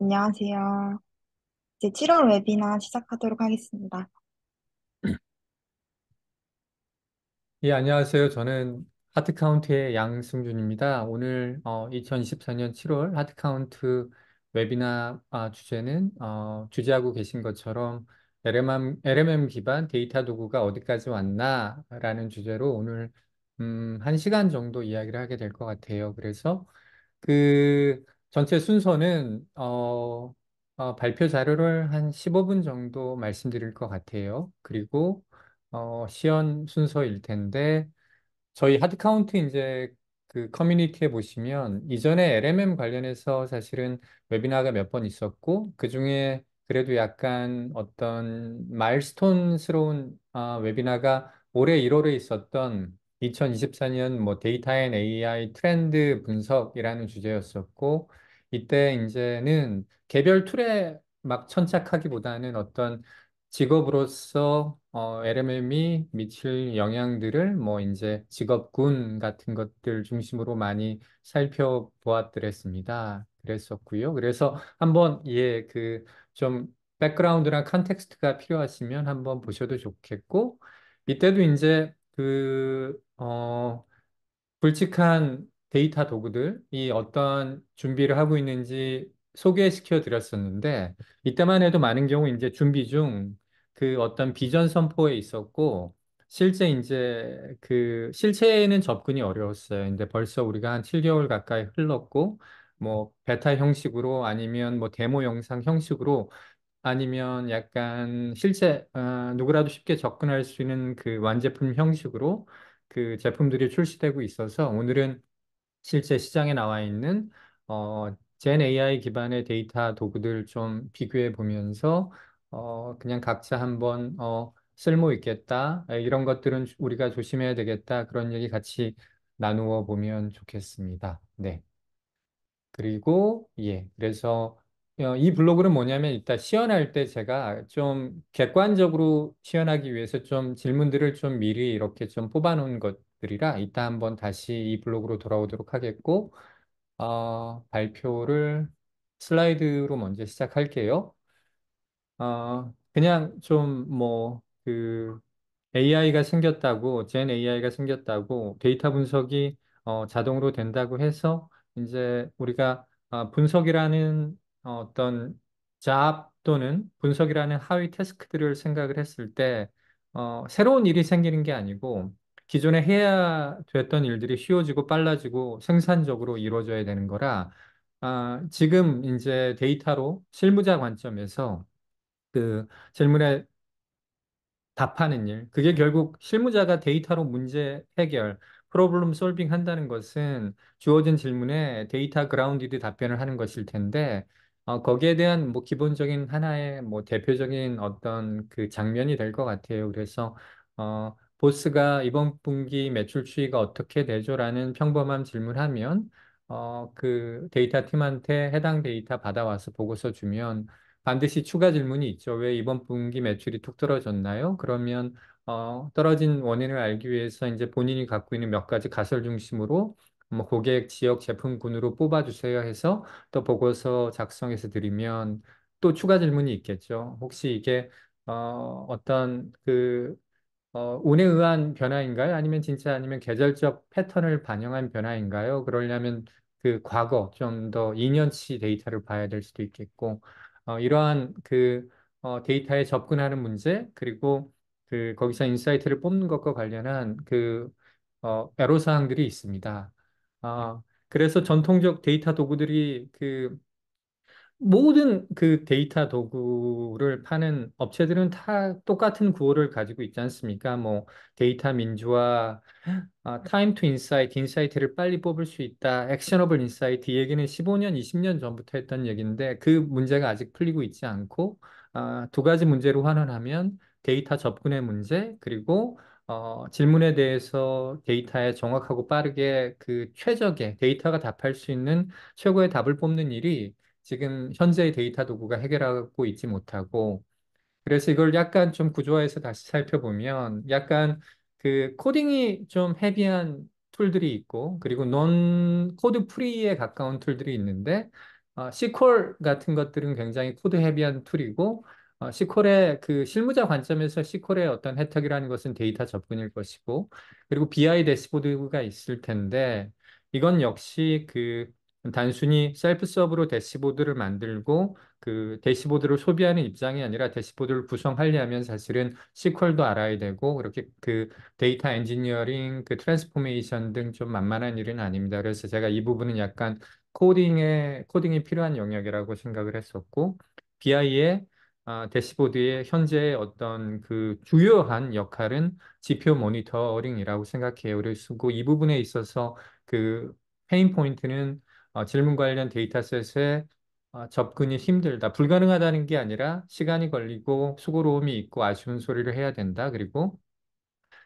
안녕하세요. 이제 7월 웨비나 시작하도록 하겠습니다. 예, 안녕하세요. 저는 하트카운트의 양승준입니다. 오늘 2024년 7월 하트카운트 웨비나 주제는 주제하고 계신 것처럼 LMM 기반 데이터 도구가 어디까지 왔나라는 주제로 오늘 1시간 정도 이야기를 하게 될 것 같아요. 그래서 그 전체 순서는 발표 자료를 한 15분 정도 말씀드릴 것 같아요. 그리고 시연 순서일 텐데 저희 하드카운트 이제 그 커뮤니티에 보시면 이전에 LMM 관련해서 사실은 웨비나가 몇 번 있었고 그중에 그래도 약간 어떤 마일스톤스러운 웨비나가 올해 1월에 있었던 2024년 뭐 데이터 앤 AI 트렌드 분석이라는 주제였었고 이때 이제는 개별 툴에 막 천착하기보다는 어떤 직업으로서 LMM이 미칠 영향들을 뭐 이제 직업군 같은 것들 중심으로 많이 살펴보았더랬습니다. 그랬었고요. 그래서 한번 그 좀 백그라운드나 컨텍스트가 필요하시면 한번 보셔도 좋겠고 이때도 이제 굵직한 데이터 도구들이 어떤 준비를 하고 있는지 소개시켜 드렸었는데, 이때만 해도 많은 경우 이제 준비 중 그 어떤 비전 선포에 있었고, 실제 이제 그 실체에는 접근이 어려웠어요. 근데 벌써 우리가 한 7개월 가까이 흘렀고, 뭐 베타 형식으로 아니면 뭐 데모 영상 형식으로 아니면 약간 실제 누구라도 쉽게 접근할 수 있는 그 완제품 형식으로 그 제품들이 출시되고 있어서 오늘은 실제 시장에 나와 있는 젠 AI 기반의 데이터 도구들 좀 비교해 보면서 그냥 각자 한번 쓸모 있겠다 이런 것들은 우리가 조심해야 되겠다 그런 얘기 같이 나누어 보면 좋겠습니다. 네. 그리고 그래서 이 블로그는 뭐냐면 이따 시연할 때 제가 좀 객관적으로 시연하기 위해서 좀 질문들을 좀 미리 이렇게 좀 뽑아놓은 것들이라 이따 한번 다시 이 블로그로 돌아오도록 하겠고 발표를 슬라이드로 먼저 시작할게요. 그냥 좀 AI가 생겼다고, 젠 AI가 생겼다고, 데이터 분석이 자동으로 된다고 해서 이제 우리가 분석이라는 어떤 잡 또는 분석이라는 하위 태스크들을 생각을 했을 때 새로운 일이 생기는 게 아니고 기존에 해야 됐던 일들이 쉬워지고 빨라지고 생산적으로 이루어져야 되는 거라 지금 이제 데이터로 실무자 관점에서 그 질문에 답하는 일. 그게 결국 실무자가 데이터로 문제 해결, 프로블럼 솔빙 한다는 것은 주어진 질문에 데이터 그라운디드 답변을 하는 것일 텐데, 거기에 대한 뭐 기본적인 하나의 뭐 대표적인 어떤 그 장면이 될 것 같아요. 그래서, 보스가 이번 분기 매출 추이가 어떻게 되죠라는 평범한 질문하면, 그 데이터 팀한테 해당 데이터 받아와서 보고서 주면 반드시 추가 질문이 있죠. 왜 이번 분기 매출이 툭 떨어졌나요? 그러면 떨어진 원인을 알기 위해서 이제 본인이 갖고 있는 몇 가지 가설 중심으로 뭐 고객, 지역, 제품군으로 뽑아주세요 해서 또 보고서 작성해서 드리면 또 추가 질문이 있겠죠. 혹시 이게 어떤 운에 의한 변화인가요? 아니면 진짜 아니면 계절적 패턴을 반영한 변화인가요? 그러려면 그 과거 좀 더 2년치 데이터를 봐야 될 수도 있겠고, 이러한 데이터에 접근하는 문제, 그리고 거기서 인사이트를 뽑는 것과 관련한 애로사항들이 있습니다. 그래서 전통적 데이터 도구들이 모든 그 데이터 도구를 파는 업체들은 다 똑같은 구호를 가지고 있지 않습니까? 뭐 데이터 민주화, 타임 투 인사이트, 인사이트를 빨리 뽑을 수 있다, 액셔너블 인사이트 이 얘기는 15년, 20년 전부터 했던 얘기인데 그 문제가 아직 풀리고 있지 않고 두 가지 문제로 환원하면 데이터 접근의 문제 그리고 질문에 대해서 데이터에 정확하고 빠르게 그 최적의 데이터가 답할 수 있는 최고의 답을 뽑는 일이 지금 현재의 데이터 도구가 해결하고 있지 못하고 그래서 이걸 약간 좀 구조화해서 다시 살펴보면 약간 그 코딩이 좀 헤비한 툴들이 있고 그리고 논 코드 프리에 가까운 툴들이 있는데 시퀄 같은 것들은 굉장히 코드 헤비한 툴이고, 시퀄의 그 실무자 관점에서 시퀄의 어떤 혜택이라는 것은 데이터 접근일 것이고, 그리고 BI 대시보드가 있을 텐데, 이건 역시 그 단순히 셀프 서브로 대시보드를 만들고 그 대시보드를 소비하는 입장이 아니라 대시보드를 구성하려면 사실은 SQL도 알아야 되고 그렇게 그 데이터 엔지니어링, 그 트랜스포메이션 등 좀 만만한 일은 아닙니다. 그래서 제가 이 부분은 약간 코딩이 필요한 영역이라고 생각을 했었고, BI의 대시보드의 현재 어떤 그 주요한 역할은 지표 모니터링이라고 생각해요. 그래서 이 부분에 있어서 그 페인 포인트는 질문 관련 데이터셋에 접근이 힘들다. 불가능하다는 게 아니라 시간이 걸리고 수고로움이 있고 아쉬운 소리를 해야 된다. 그리고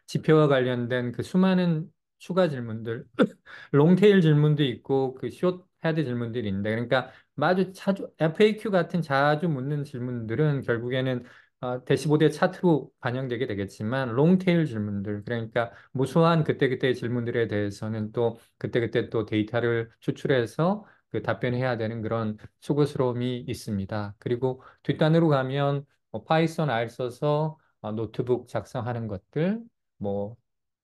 지표와 관련된 그 수많은 추가 질문들, 롱테일 질문도 있고 그 숏 헤드 질문들이 있는데 그러니까 아주 자주 FAQ 같은 자주 묻는 질문들은 결국에는 대시보드의 차트로 반영되게 되겠지만 롱테일 질문들 그러니까 무수한 그때그때 질문들에 대해서는 또 그때그때 또 데이터를 추출해서 그 답변해야 되는 그런 수고스러움이 있습니다. 그리고 뒷단으로 가면 파이썬 R 써서 노트북 작성하는 것들 뭐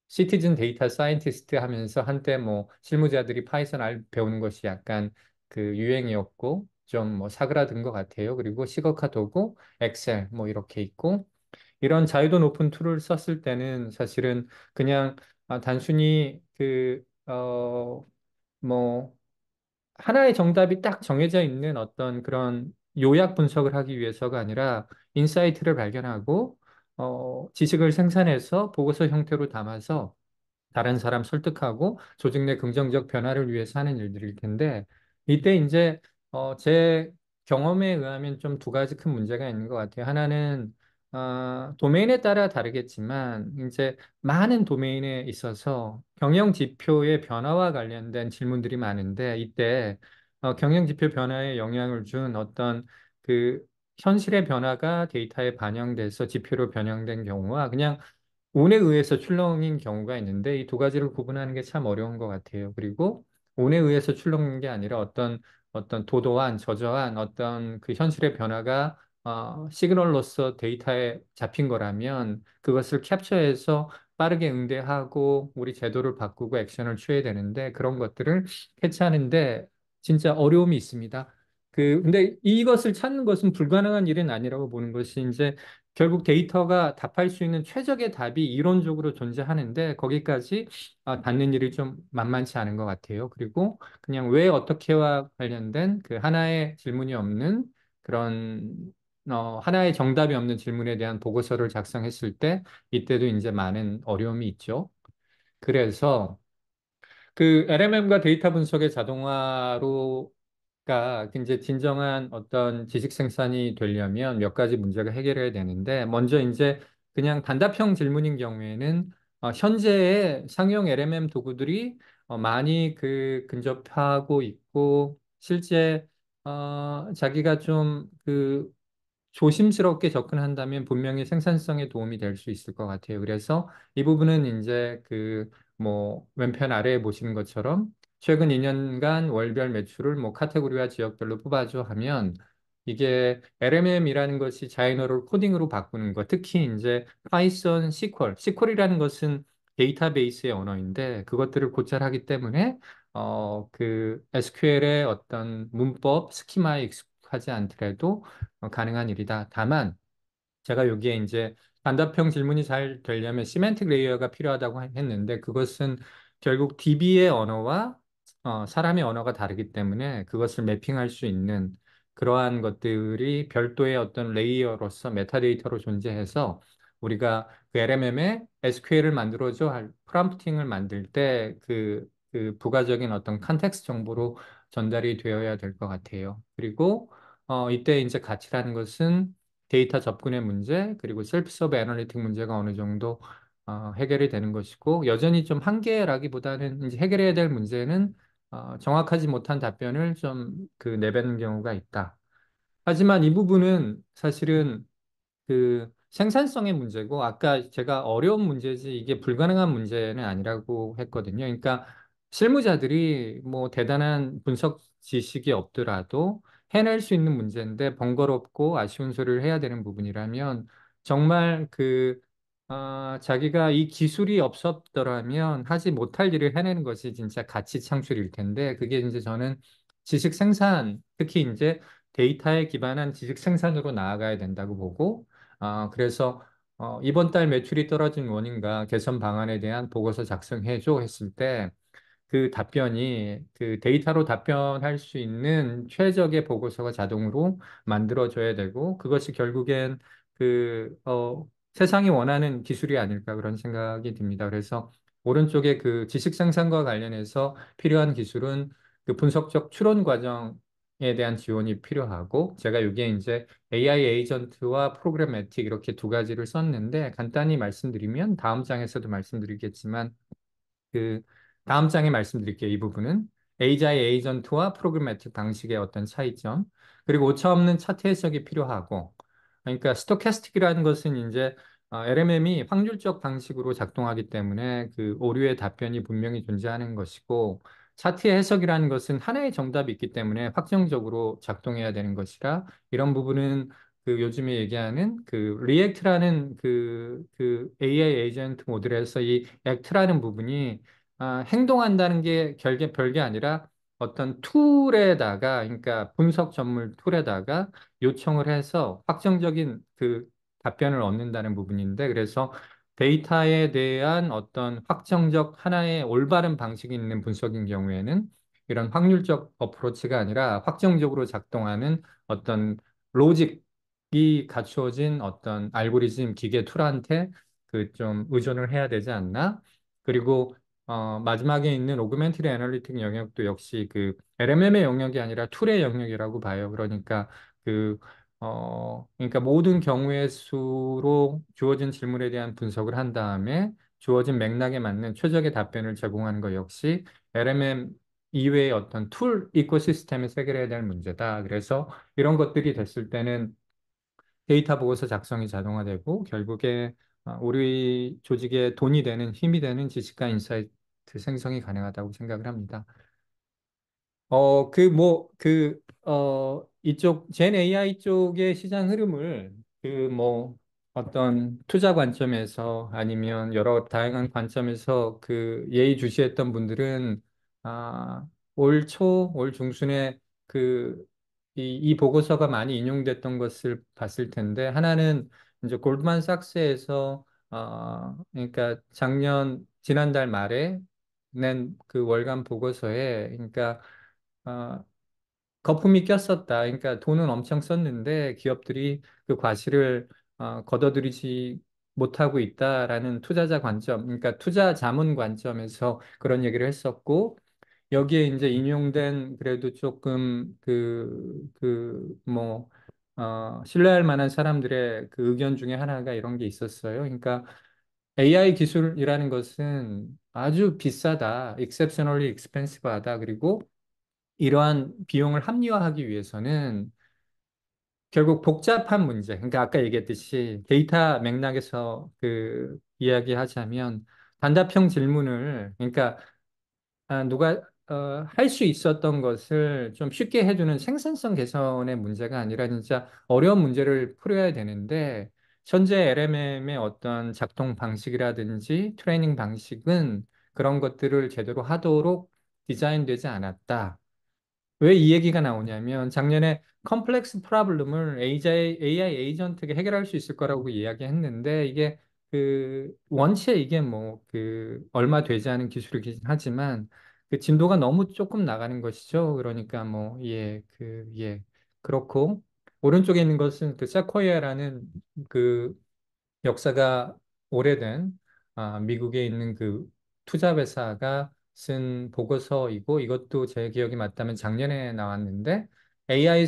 시티즌 데이터 사이언티스트 하면서 한때 뭐 실무자들이 파이썬 R 배우는 것이 약간 그 유행이었고 좀 뭐 사그라든 것 같아요. 그리고 시거카 도구, 엑셀 뭐 이렇게 있고 이런 자유도 높은 툴을 썼을 때는 사실은 그냥 단순히 뭐 하나의 정답이 딱 정해져 있는 어떤 그런 요약 분석을 하기 위해서가 아니라 인사이트를 발견하고 지식을 생산해서 보고서 형태로 담아서 다른 사람 설득하고 조직 내 긍정적 변화를 위해서 하는 일들일 텐데 이때 이제 제 경험에 의하면 좀 두 가지 큰 문제가 있는 것 같아요. 하나는 도메인에 따라 다르겠지만 이제 많은 도메인에 있어서 경영 지표의 변화와 관련된 질문들이 많은데 이때 경영 지표 변화에 영향을 준 어떤 그 현실의 변화가 데이터에 반영돼서 지표로 변형된 경우와 그냥 운에 의해서 출렁인 경우가 있는데 이 두 가지를 구분하는 게 참 어려운 것 같아요. 그리고 운에 의해서 출렁인 게 아니라 어떤 도도한 저저한 어떤 그 현실의 변화가 시그널로서 데이터에 잡힌 거라면 그것을 캡처해서 빠르게 응대하고 우리 제도를 바꾸고 액션을 취해야 되는데 그런 것들을 캐치하는데 진짜 어려움이 있습니다. 근데 이것을 찾는 것은 불가능한 일은 아니라고 보는 것이 이제 결국 데이터가 답할 수 있는 최적의 답이 이론적으로 존재하는데 거기까지 닿는 일이 좀 만만치 않은 것 같아요. 그리고 그냥 왜 어떻게와 관련된 그 하나의 질문이 없는 그런 하나의 정답이 없는 질문에 대한 보고서를 작성했을 때 이때도 이제 많은 어려움이 있죠. 그래서 그 LMM과 데이터 분석의 자동화로가 이제 진정한 어떤 지식 생산이 되려면 몇 가지 문제가 해결해야 되는데 먼저 이제 그냥 단답형 질문인 경우에는 현재의 상용 LMM 도구들이 많이 그 근접하고 있고 실제 자기가 좀그 조심스럽게 접근한다면 분명히 생산성에 도움이 될 수 있을 것 같아요. 그래서 이 부분은 이제 그 뭐 왼편 아래에 보시는 것처럼 최근 2년간 월별 매출을 뭐 카테고리와 지역별로 뽑아줘 하면 이게 LMM이라는 것이 자연어를 코딩으로 바꾸는 것, 특히 이제 파이썬, SQL이라는 것은 데이터베이스의 언어인데 그것들을 고찰하기 때문에 그 SQL의 어떤 문법, 스키마에 익숙하지 않더라도 가능한 일이다. 다만 제가 여기에 이제 단답형 질문이 잘 되려면 시멘틱 레이어가 필요하다고 했는데 그것은 결국 DB의 언어와 사람의 언어가 다르기 때문에 그것을 매핑할 수 있는 그러한 것들이 별도의 어떤 레이어로서 메타데이터로 존재해서 우리가 그 LMM에 SQL을 만들어줘 할 프롬프팅을 만들 때 그 부가적인 어떤 컨텍스트 정보로 전달이 되어야 될 것 같아요. 그리고 이때 이제 가치라는 것은 데이터 접근의 문제, 그리고 셀프 서브 애널리틱 문제가 어느 정도 해결이 되는 것이고, 여전히 좀 한계라기보다는 이제 해결해야 될 문제는 정확하지 못한 답변을 좀 그 내뱉는 경우가 있다. 하지만 이 부분은 사실은 그 생산성의 문제고, 아까 제가 어려운 문제지 이게 불가능한 문제는 아니라고 했거든요. 그러니까 실무자들이 뭐 대단한 분석 지식이 없더라도 해낼 수 있는 문제인데 번거롭고 아쉬운 소리를 해야 되는 부분이라면 정말 자기가 이 기술이 없었더라면 하지 못할 일을 해내는 것이 진짜 가치 창출일 텐데 그게 이제 저는 지식 생산, 특히 이제 데이터에 기반한 지식 생산으로 나아가야 된다고 보고 그래서 이번 달 매출이 떨어진 원인과 개선 방안에 대한 보고서 작성해줘 했을 때 그 답변이 그 데이터로 답변할 수 있는 최적의 보고서가 자동으로 만들어져야 되고 그것이 결국엔 세상이 원하는 기술이 아닐까 그런 생각이 듭니다. 그래서 오른쪽에 그 지식 생산과 관련해서 필요한 기술은 그 분석적 추론 과정에 대한 지원이 필요하고 제가 여기에 이제 AI 에이전트와 프로그래매틱 이렇게 두 가지를 썼는데 간단히 말씀드리면 다음 장에서도 말씀드리겠지만 그 다음 장에 말씀드릴게요. 이 부분은 AGI 에이전트와 프로그래매틱 방식의 어떤 차이점, 그리고 오차없는 차트 해석이 필요하고, 그러니까 스토캐스틱이라는 것은 이제 LMM이 확률적 방식으로 작동하기 때문에 그 오류의 답변이 분명히 존재하는 것이고, 차트의 해석이라는 것은 하나의 정답이 있기 때문에 확정적으로 작동해야 되는 것이라 이런 부분은 그 요즘에 얘기하는 그 리액트라는 그 AI 에이전트 모델에서 이 액트라는 부분이 행동한다는 게 별게 아니라 어떤 툴에다가 그러니까 분석 전문 툴에다가 요청을 해서 확정적인 그 답변을 얻는다는 부분인데 그래서 데이터에 대한 어떤 확정적 하나의 올바른 방식이 있는 분석인 경우에는 이런 확률적 어프로치가 아니라 확정적으로 작동하는 어떤 로직이 갖추어진 어떤 알고리즘 기계 툴한테 그 좀 의존을 해야 되지 않나? 그리고 마지막에 있는 오그멘티드 애널리틱 영역도 역시 그 LMM의 영역이 아니라 툴의 영역이라고 봐요. 그러니까 그러니까 모든 경우의 수로 주어진 질문에 대한 분석을 한 다음에 주어진 맥락에 맞는 최적의 답변을 제공하는 것 역시 LMM 이외의 어떤 툴 이코시스템에 해결해야 될 문제다. 그래서 이런 것들이 됐을 때는 데이터 보고서 작성이 자동화되고 결국에 우리 조직에 돈이 되는 힘이 되는 지식과 인사이트 생성이 가능하다고 생각을 합니다. 이쪽, 젠 AI 쪽의 시장 흐름을, 어떤 투자 관점에서 아니면 여러 다양한 관점에서 예의주시했던 분들은, 아, 올 중순에 이 보고서가 많이 인용됐던 것을 봤을 텐데, 하나는 이제 골드만삭스에서, 그러니까 지난달 말에 낸 그 월간 보고서에, 그러니까 어, 거품이 꼈었다. 그러니까 돈은 엄청 썼는데 기업들이 그 과실을 걷어들이지 못하고 있다라는 투자자 관점, 그러니까 투자 자문 관점에서 그런 얘기를 했었고 여기에 이제 인용된 그래도 조금 신뢰할 만한 사람들의 그 의견 중에 하나가 이런 게 있었어요. 그러니까 AI 기술이라는 것은 아주 비싸다, exceptionally expensive하다. 그리고 이러한 비용을 합리화하기 위해서는 결국 복잡한 문제, 그러니까 아까 얘기했듯이 데이터 맥락에서 이야기하자면 단답형 질문을, 그러니까 누가 할 수 있었던 것을 좀 쉽게 해주는 생산성 개선의 문제가 아니라 진짜 어려운 문제를 풀어야 되는데 현재 LMM의 어떤 작동 방식이라든지 트레이닝 방식은 그런 것들을 제대로 하도록 디자인되지 않았다. 왜 이 얘기가 나오냐면 작년에 컴플렉스 프로블럼을 AI 에이전트가 해결할 수 있을 거라고 이야기했는데 이게 원체 이게 얼마 되지 않은 기술이긴 하지만 그 진도가 너무 조금 나가는 것이죠. 그러니까 그렇고 오른쪽에 있는 것은 그 세코이아라는 그 역사가 오래된 미국에 있는 그 투자 회사가 쓴 보고서이고 이것도 제 기억이 맞다면 작년에 나왔는데 AI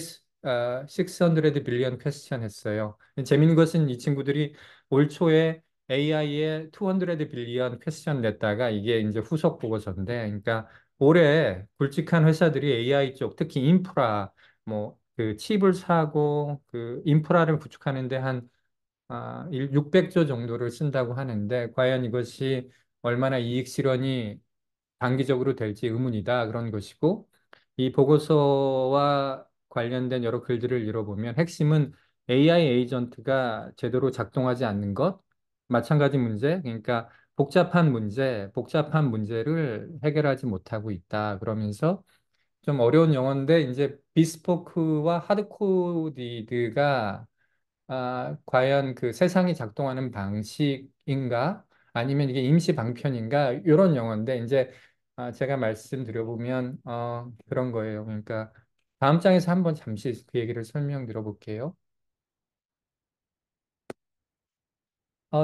600 빌리언 퀘스천 했어요. 재밌는 것은 이 친구들이 올 초에 AI에 200 빌리언 퀘스천 냈다가 이게 이제 후속 보고서인데 그러니까 올해 굵직한 회사들이 AI 쪽 특히 인프라 그 칩을 사고 그 인프라를 구축하는데 한 600조 정도를 쓴다고 하는데 과연 이것이 얼마나 이익 실현이 단기적으로 될지 의문이다 그런 것이고 이 보고서와 관련된 여러 글들을 읽어보면 핵심은 AI 에이전트가 제대로 작동하지 않는 것, 마찬가지 문제, 그러니까 복잡한 문제를 해결하지 못하고 있다. 그러면서 좀 어려운 영어인데 이제 비스포크와 하드코디드가 과연 그 세상이 작동하는 방식인가? 아니면 이게 임시 방편인가? 이런 영어인데 이제 제가 말씀드려보면 그런 거예요. 그러니까 다음 장에서 한번 잠시 그 얘기를 설명드려 볼게요.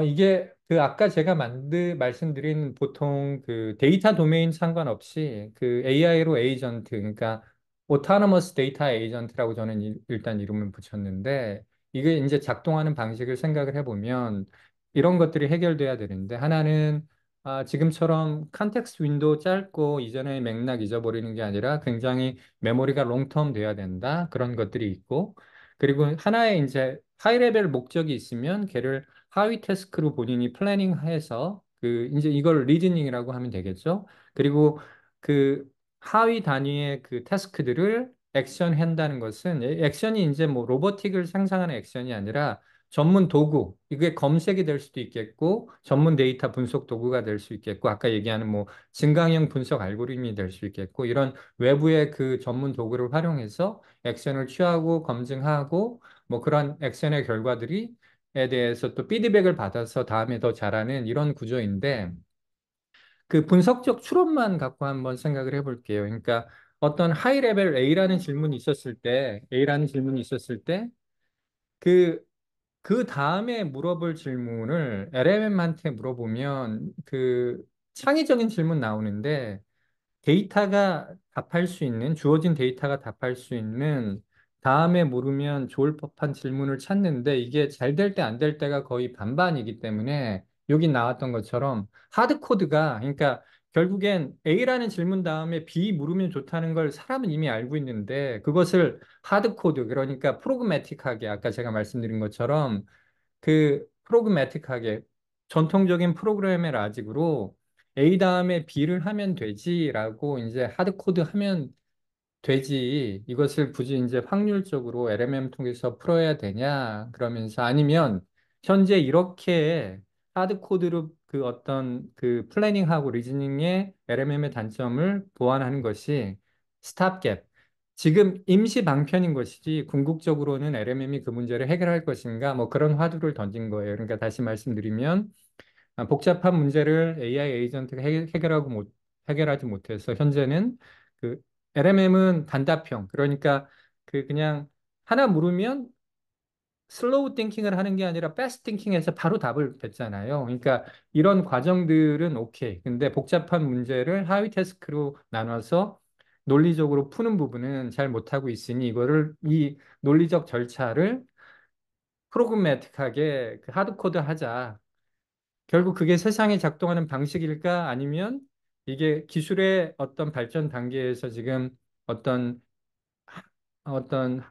이게 그 아까 제가 말씀드린 보통 그 데이터 도메인 상관없이 그 AI로 에이전트, 그러니까 오토노머스 데이터 에이전트라고 저는 일단 이름을 붙였는데 이게 이제 작동하는 방식을 생각을 해보면 이런 것들이 해결돼야 되는데 하나는 지금처럼 컨텍스트 윈도우 짧고 이전의 맥락 잊어버리는 게 아니라 굉장히 메모리가 롱텀 돼야 된다. 그런 것들이 있고 그리고 하나의 이제 하이 레벨 목적이 있으면 걔를 하위 태스크로 본인이 플래닝해서 그 이제 이걸 리즈닝이라고 하면 되겠죠. 그리고 그 하위 단위의 그 태스크들을 액션 한다는 것은 액션이 이제 뭐 로보틱을 상상하는 액션이 아니라 전문 도구, 이게 검색이 될 수도 있겠고 전문 데이터 분석 도구가 될 수 있겠고 아까 얘기하는 뭐 증강형 분석 알고리즘이 될 수 있겠고 이런 외부의 그 전문 도구를 활용해서 액션을 취하고 검증하고 뭐 그런 액션의 결과들이 에 대해서 또 피드백을 받아서 다음에 더 잘하는 이런 구조인데 그 분석적 추론만 갖고 한번 생각을 해볼게요. 그러니까 어떤 하이 레벨 A라는 질문이 있었을 때 그 다음에 물어볼 질문을 LLM한테 물어보면 그 창의적인 질문 나오는데 데이터가 답할 수 있는, 주어진 데이터가 답할 수 있는, 다음에 물으면 좋을 법한 질문을 찾는데 이게 잘 될 때 안 될 때가 거의 반반이기 때문에 여기 나왔던 것처럼 하드코드가, 그러니까 결국엔 A라는 질문 다음에 B 물으면 좋다는 걸 사람은 이미 알고 있는데 그것을 하드코드, 그러니까 프로그매틱하게 아까 제가 말씀드린 것처럼 그 프로그매틱하게 전통적인 프로그램의 라직으로 A 다음에 B를 하면 되지라고 이제 하드코드 하면 되지. 이것을 굳이 이제 확률적으로 LMM 통해서 풀어야 되냐? 그러면서 아니면 현재 이렇게 하드코드로 그 어떤 그 플래닝하고 리즈닝의 LMM의 단점을 보완하는 것이 스탑갭. 지금 임시 방편인 것이지 궁극적으로는 LMM이 그 문제를 해결할 것인가? 뭐 그런 화두를 던진 거예요. 그러니까 다시 말씀드리면 복잡한 문제를 AI 에이전트가 해결하지 못해서 현재는 그 LMM은 단답형 그러니까 그 그냥 하나 물으면 슬로우 띵킹을 하는 게 아니라 패스트 띵킹해서 바로 답을 뱉잖아요. 그러니까 이런 과정들은 오케이. 근데 복잡한 문제를 하위 태스크로 나눠서 논리적으로 푸는 부분은 잘 못하고 있으니 이거를 이 논리적 절차를 프로그매틱하게 그 하드코드 하자. 결국 그게 세상이 작동하는 방식일까? 아니면 이게 기술의 어떤 발전 단계에서 지금 어떤 어떤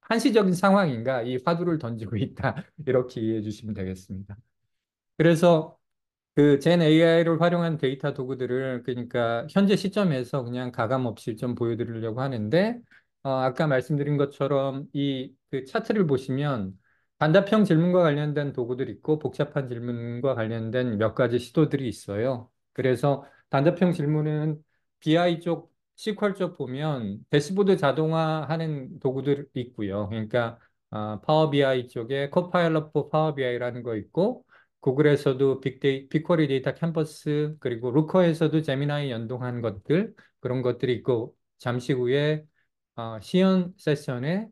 한시적인 상황인가? 이 화두를 던지고 있다. 이렇게 이해해 주시면 되겠습니다. 그래서 그 젠 AI를 활용한 데이터 도구들을 그러니까 현재 시점에서 그냥 가감 없이 좀 보여드리려고 하는데 아까 말씀드린 것처럼 이 그 차트를 보시면 단답형 질문과 관련된 도구들이 있고 복잡한 질문과 관련된 몇 가지 시도들이 있어요. 그래서 단답형 질문은 BI 쪽, SQL 쪽 보면 대시보드 자동화하는 도구들 있고요. 그러니까 파워 BI 쪽에 코파일럿 포 파워 BI라는 거 있고 구글에서도 빅쿼리 데이터 캔버스 그리고 루커에서도 제미나이 연동한 것들 그런 것들이 있고 잠시 후에 시연 세션에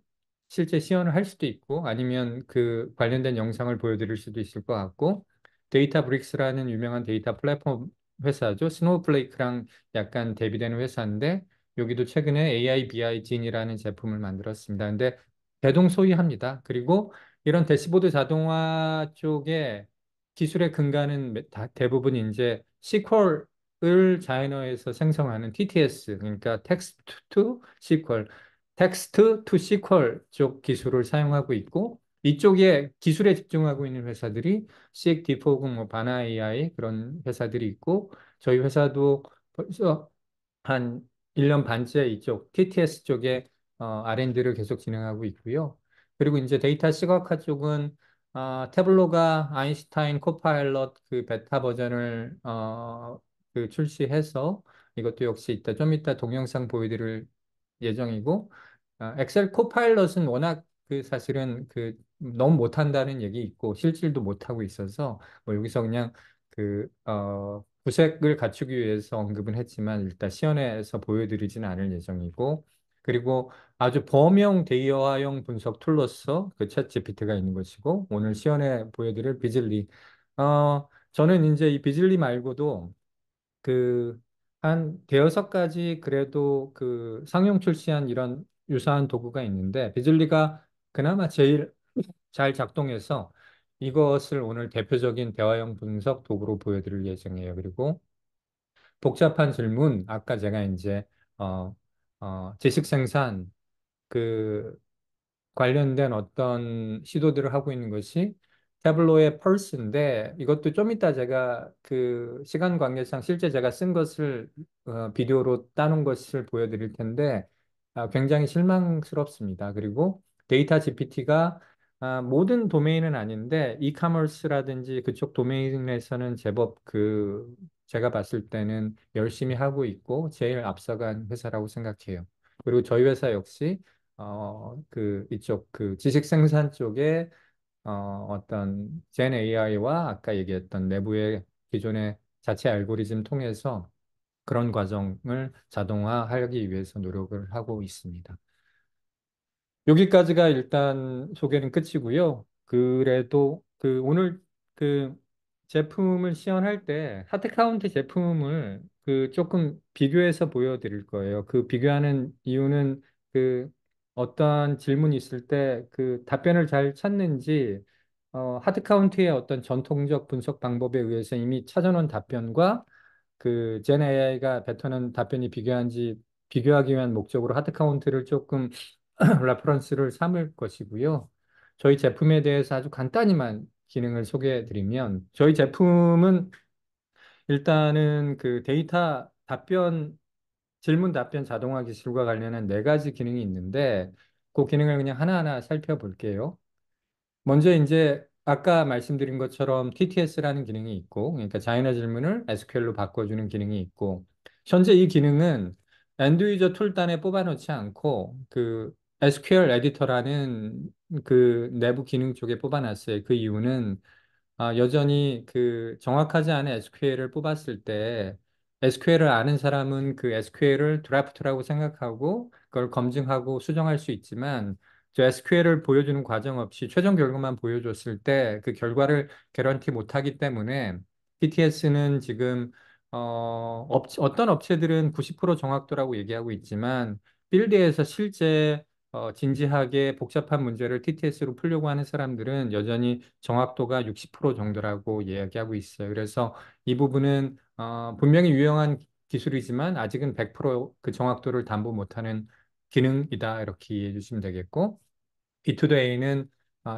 실제 시연을 할 수도 있고 아니면 그 관련된 영상을 보여드릴 수도 있을 것 같고 데이터 브릭스라는 유명한 데이터 플랫폼 회사죠. 스노우플레이크랑 약간 대비되는 회사인데 여기도 최근에 AI BI 진이라는 제품을 만들었습니다. 근데 대동소이합니다. 그리고 이런 대시보드 자동화 쪽에 기술의 근간은 대부분 이제 SQL을 자이너에서 생성하는 TTS, 그러니까 Text to SQL, Text to SQL 쪽 기술을 사용하고 있고, 이쪽에 기술에 집중하고 있는 회사들이 CX, 디포그, 뭐 바나 AI 그런 회사들이 있고, 저희 회사도 벌써 한 1년 반째 이쪽 TTS 쪽에 R&D를 계속 진행하고 있고요. 그리고 이제 데이터 시각화 쪽은 태블로가 아인슈타인 코파일럿 그 베타 버전을 그 출시해서 이것도 역시 이따 좀 이따 동영상 보여드릴 예정이고 엑셀 코파일럿은 워낙 그 사실은 그 너무 못한다는 얘기 있고 실질도 못하고 있어서 뭐 여기서 그냥 구색을 갖추기 위해서 언급은 했지만 일단 시연회에서 보여드리지는 않을 예정이고 그리고 아주 범용 대여화형 분석 툴로서 그 챗 GPT가 있는 것이고 오늘 시연회 보여드릴 비즐리 저는 이제 이 비즐리 말고도 그 한 대여섯 가지 그래도 그 상용 출시한 이런 유사한 도구가 있는데 비즐리가 그나마 제일 잘 작동해서 이것을 오늘 대표적인 대화형 분석 도구로 보여드릴 예정이에요. 그리고 복잡한 질문, 아까 제가 이제 지식 생산 그 관련된 어떤 시도들을 하고 있는 것이 태블로의 펄스인데 이것도 좀 이따 제가 그 시간 관계상 실제 제가 쓴 것을 비디오로 따놓은 것을 보여드릴 텐데 굉장히 실망스럽습니다. 그리고 데이터 GPT가 모든 도메인은 아닌데 이카머스라든지 그쪽 도메인에서는 제법 그 제가 봤을 때는 열심히 하고 있고 제일 앞서간 회사라고 생각해요. 그리고 저희 회사 역시 그 이쪽 그 지식 생산 쪽에 어떤 젠 AI와 아까 얘기했던 내부의 기존의 자체 알고리즘 통해서 그런 과정을 자동화하기 위해서 노력을 하고 있습니다. 여기까지가 일단 소개는 끝이고요. 그래도 그 오늘 그 제품을 시연할 때 하트카운트 제품을 그 조금 비교해서 보여드릴 거예요. 그 비교하는 이유는 그 어떤 질문이 있을 때 그 답변을 잘 찾는지 하트카운트의 어떤 전통적 분석 방법에 의해서 이미 찾아놓은 답변과 그 젠 AI가 뱉어낸 답변이 비교하기 위한 목적으로 하트카운트를 조금 레퍼런스를 삼을 것이고요. 저희 제품에 대해서 아주 간단히만 기능을 소개해 드리면 저희 제품은 일단은 그 데이터 질문 답변 자동화 기술과 관련한 네 가지 기능이 있는데 그 기능을 그냥 하나하나 살펴볼게요. 먼저 이제 아까 말씀드린 것처럼 TTS라는 기능이 있고, 그러니까 자연어 질문을 SQL로 바꿔주는 기능이 있고, 현재 이 기능은 엔드 유저 툴단에 뽑아놓지 않고 그 SQL 에디터라는 그 내부 기능 쪽에 뽑아놨어요. 그 이유는 여전히 그 정확하지 않은 SQL을 뽑았을 때 SQL을 아는 사람은 그 SQL을 드래프트라고 생각하고 그걸 검증하고 수정할 수 있지만 저 SQL을 보여주는 과정 없이 최종 결과만 보여줬을 때 그 결과를 개런티 못하기 때문에 TTS는 지금 어떤 업체들은 90% 정확도라고 얘기하고 있지만 필드에서 실제 진지하게 복잡한 문제를 TTS로 풀려고 하는 사람들은 여전히 정확도가 60% 정도라고 이야기하고 있어요. 그래서 이 부분은 분명히 유용한 기술이지만 아직은 100%그 정확도를 담보 못하는 기능이다. 이렇게 이해해 주시면 되겠고 B2A는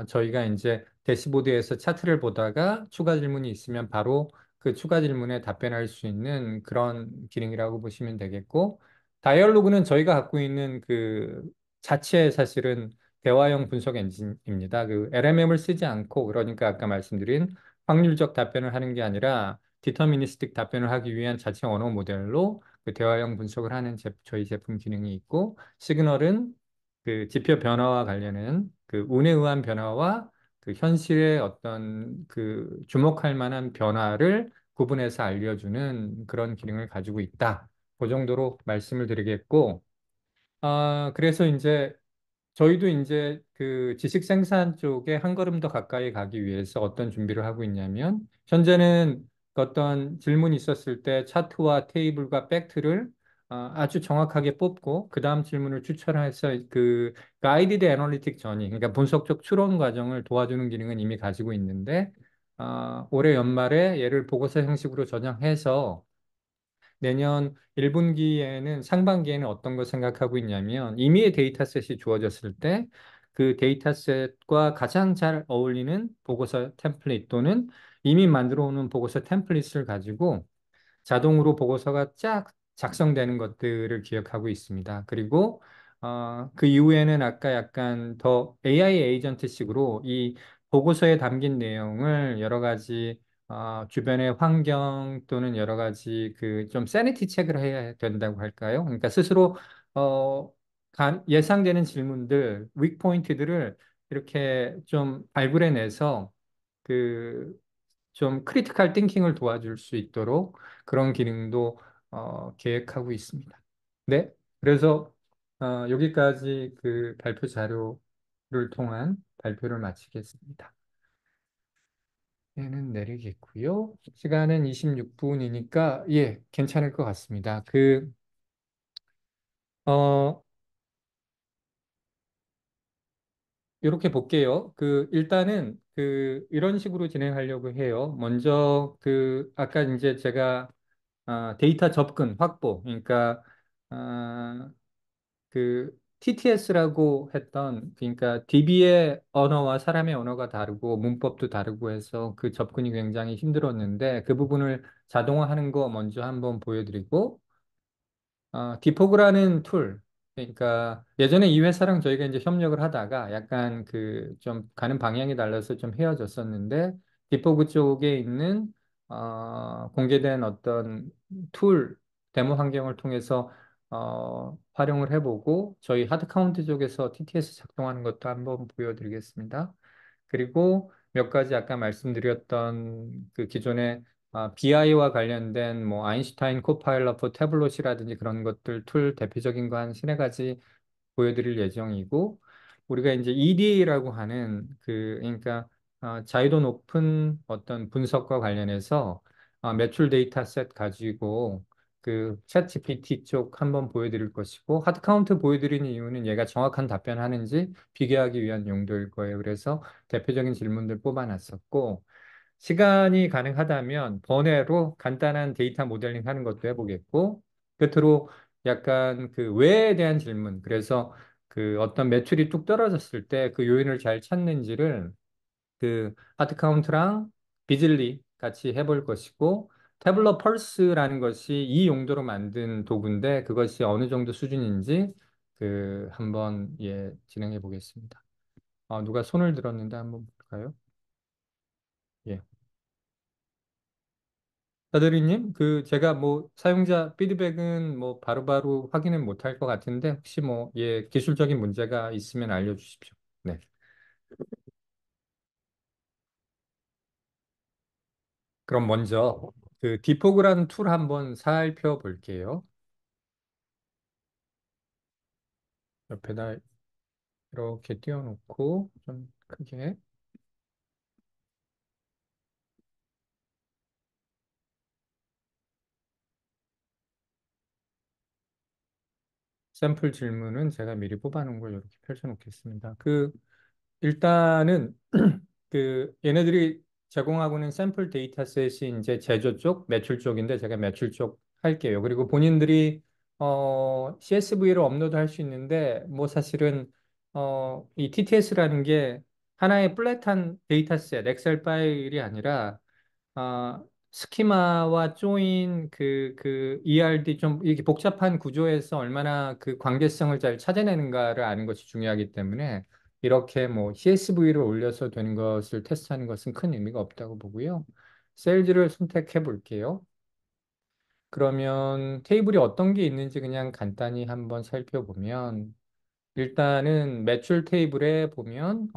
저희가 이제 대시보드에서 차트를 보다가 추가 질문이 있으면 바로 그 추가 질문에 답변할 수 있는 그런 기능이라고 보시면 되겠고, 다이얼로그는 저희가 갖고 있는 그 자체 사실은 대화형 분석 엔진입니다. 그 LMM을 쓰지 않고, 그러니까 아까 말씀드린 확률적 답변을 하는 게 아니라 디터미니스틱 답변을 하기 위한 자체 언어 모델로 그 대화형 분석을 하는 저희 제품 기능이 있고, 시그널은 그 지표 변화와 관련된 그 운에 의한 변화와 그 현실의 어떤 그 주목할 만한 변화를 구분해서 알려주는 그런 기능을 가지고 있다. 그 정도로 말씀을 드리겠고, 그래서 이제 저희도 이제 그 지식 생산 쪽에 한 걸음 더 가까이 가기 위해서 어떤 준비를 하고 있냐면, 현재는 어떤 질문이 있었을 때 차트와 테이블과 팩트를 아주 정확하게 뽑고, 그 다음 질문을 추천해서 그 가이디드 애널리틱 전이, 그러니까 분석적 추론 과정을 도와주는 기능은 이미 가지고 있는데, 올해 연말에 얘를 보고서 형식으로 전향해서 내년 1분기에는 상반기에는 어떤 걸 생각하고 있냐면 이미의 데이터셋이 주어졌을 때 그 데이터셋과 가장 잘 어울리는 보고서 템플릿 또는 이미 만들어 오는 보고서 템플릿을 가지고 자동으로 보고서가 쫙 작성되는 것들을 기억하고 있습니다. 그리고 그 이후에는 아까 약간 더 AI 에이전트식으로 이 보고서에 담긴 내용을 여러 가지 주변의 환경 또는 여러 가지 그 좀 세니티 체크를 해야 된다고 할까요? 그러니까 스스로 어, 예상되는 질문들, 윅 포인트들을 이렇게 좀 발굴해내서 그 좀 크리티컬 띵킹을 도와줄 수 있도록 그런 기능도 계획하고 있습니다. 네, 그래서 여기까지 그 발표 자료를 통한 발표를 마치겠습니다. 얘는 내리겠고요. 시간은 26분이니까 예, 괜찮을 것 같습니다. 어, 이렇게 볼게요. 일단은 이런 식으로 진행하려고 해요. 먼저 아까 이제 제가 데이터 접근, 확보. 그러니까, 아, TTS라고 했던, 그러니까 DB의 언어와 사람의 언어가 다르고 문법도 다르고 해서 그 접근이 굉장히 힘들었는데 그 부분을 자동화하는 거 먼저 한번 보여드리고, 디포그라는 툴. 그러니까 예전에 이 회사랑 저희가 이제 협력을 하다가 약간 좀 가는 방향이 달라서 좀 헤어졌었는데 디포그 쪽에 있는 공개된 어떤 툴 데모 환경을 통해서 활용을 해보고 저희 하드 카운트 쪽에서 TTS 작동하는 것도 한번 보여드리겠습니다. 그리고 몇 가지 아까 말씀드렸던 그 기존의 BI와 관련된 뭐 아인슈타인 코파일럿 포 태블릿이라든지 그런 것들 툴 대표적인 거 한 세네 가지 보여드릴 예정이고 우리가 이제 EDA라고 하는 그러니까 자유도 높은 어떤 분석과 관련해서 매출 데이터셋 가지고 챗 GPT 쪽 한번 보여드릴 것이고 하드 카운트 보여드리는 이유는 얘가 정확한 답변하는지 비교하기 위한 용도일 거예요. 그래서 대표적인 질문들 뽑아놨었고 시간이 가능하다면 번외로 간단한 데이터 모델링 하는 것도 해보겠고 끝으로 약간 왜에 대한 질문 그래서 어떤 매출이 뚝 떨어졌을 때 그 요인을 잘 찾는지를 하드 카운트랑 비즐리 같이 해볼 것이고 태블러 펄스라는 것이 이 용도로 만든 도구인데 그것이 어느 정도 수준인지 한번 예 진행해 보겠습니다. 누가 손을 들었는데 한번 볼까요? 예. 사드리님, 제가 뭐 사용자 피드백은 뭐 바로바로 확인은 못할 것 같은데 혹시 뭐 예 기술적인 문제가 있으면 알려주십시오. 네. 그럼 먼저 디포그라는 툴 한번 살펴볼게요. 옆에다 이렇게 띄워놓고 좀 크게 샘플 질문은 제가 미리 뽑아놓은 걸 이렇게 펼쳐놓겠습니다. 일단은 얘네들이 제공하고 있는 샘플 데이터셋이 이제 제조 쪽, 매출 쪽인데 제가 매출 쪽 할게요. 그리고 본인들이 CSV를 업로드 할 수 있는데 뭐 사실은 이 TTS라는 게 하나의 플랫한 데이터셋, 엑셀 파일이 아니라 스키마와 조인 ERD 좀 이렇게 복잡한 구조에서 얼마나 그 관계성을 잘 찾아내는가를 아는 것이 중요하기 때문에 이렇게 뭐 CSV를 올려서 되는 것을 테스트하는 것은 큰 의미가 없다고 보고요. 셀즈를 선택해 볼게요. 그러면 테이블이 어떤 게 있는지 그냥 간단히 한번 살펴보면 일단은 매출 테이블에 보면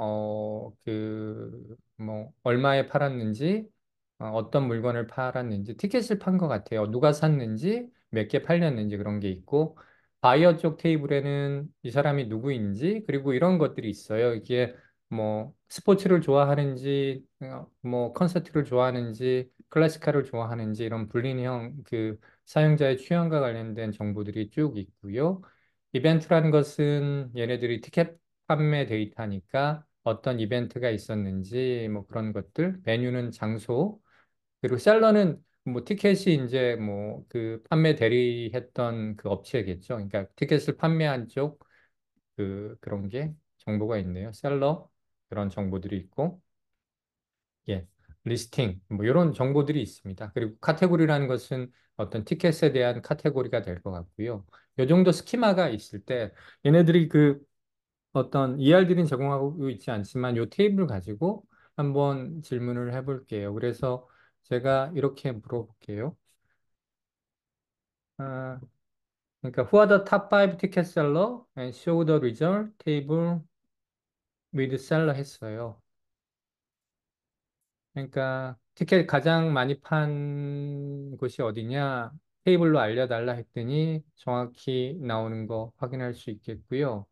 뭐 얼마에 팔았는지 어떤 물건을 팔았는지 티켓을 판 것 같아요. 누가 샀는지 몇 개 팔렸는지 그런 게 있고 바이어 쪽 테이블에는 이 사람이 누구인지 그리고 이런 것들이 있어요. 이게 뭐 스포츠를 좋아하는지 뭐 콘서트를 좋아하는지 클래시컬을 좋아하는지 이런 불린형 사용자의 취향과 관련된 정보들이 쭉 있고요. 이벤트라는 것은 얘네들이 티켓 판매 데이터니까 어떤 이벤트가 있었는지 뭐 그런 것들, 메뉴는 장소, 그리고 셀러는 뭐 티켓이 이제 뭐 판매 대리했던 그 업체겠죠. 그러니까 티켓을 판매한 쪽 그런 게 정보가 있네요. 셀러 그런 정보들이 있고, 예. 리스팅, 뭐 이런 정보들이 있습니다. 그리고 카테고리라는 것은 어떤 티켓에 대한 카테고리가 될 것 같고요. 이 정도 스키마가 있을 때 얘네들이 그 어떤 ER들은 제공하고 있지 않지만 이 테이블 가지고 한번 질문을 해볼게요. 그래서 제가 이렇게 물어볼게요. 아, 그러니까 Who are the top five ticket seller and show the result table with seller 했어요. 그러니까 티켓 가장 많이 판 곳이 어디냐 테이블로 알려달라 했더니 정확히 나오는 거 확인할 수 있겠고요.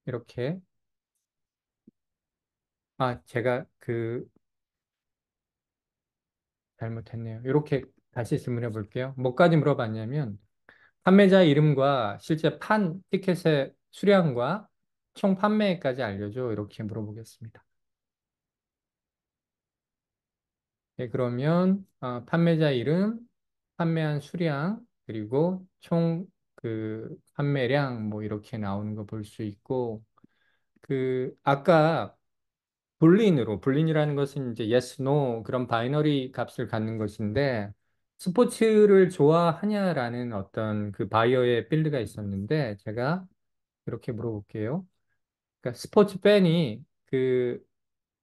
이렇게 제가 그 잘못했네요. 이렇게 다시 질문해 볼게요. 뭐까지 물어봤냐면 판매자 이름과 실제 판 티켓의 수량과 총 판매까지 알려줘. 이렇게 물어보겠습니다. 네, 그러면 판매자 이름, 판매한 수량, 그리고 총 그 판매량 뭐 이렇게 나오는 거 볼 수 있고 그 아까 불린이라는 것은 이제 yes, no 그런 바이너리 값을 갖는 것인데 스포츠를 좋아하냐라는 어떤 그 바이어의 필드가 있었는데 제가 이렇게 물어볼게요. 그러니까 스포츠 팬이 그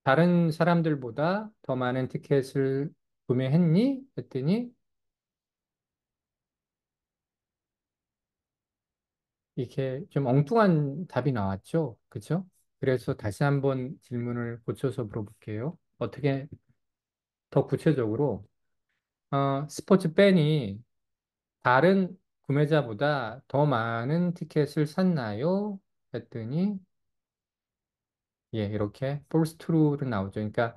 다른 사람들보다 더 많은 티켓을 구매했니? 했더니 이렇게 좀 엉뚱한 답이 나왔죠. 그죠? 그래서 다시 한번 질문을 고쳐서 물어볼게요. 어떻게 더 구체적으로 스포츠 팬이 다른 구매자보다 더 많은 티켓을 샀나요? 했더니 예, 이렇게 false true로 나오죠. 그러니까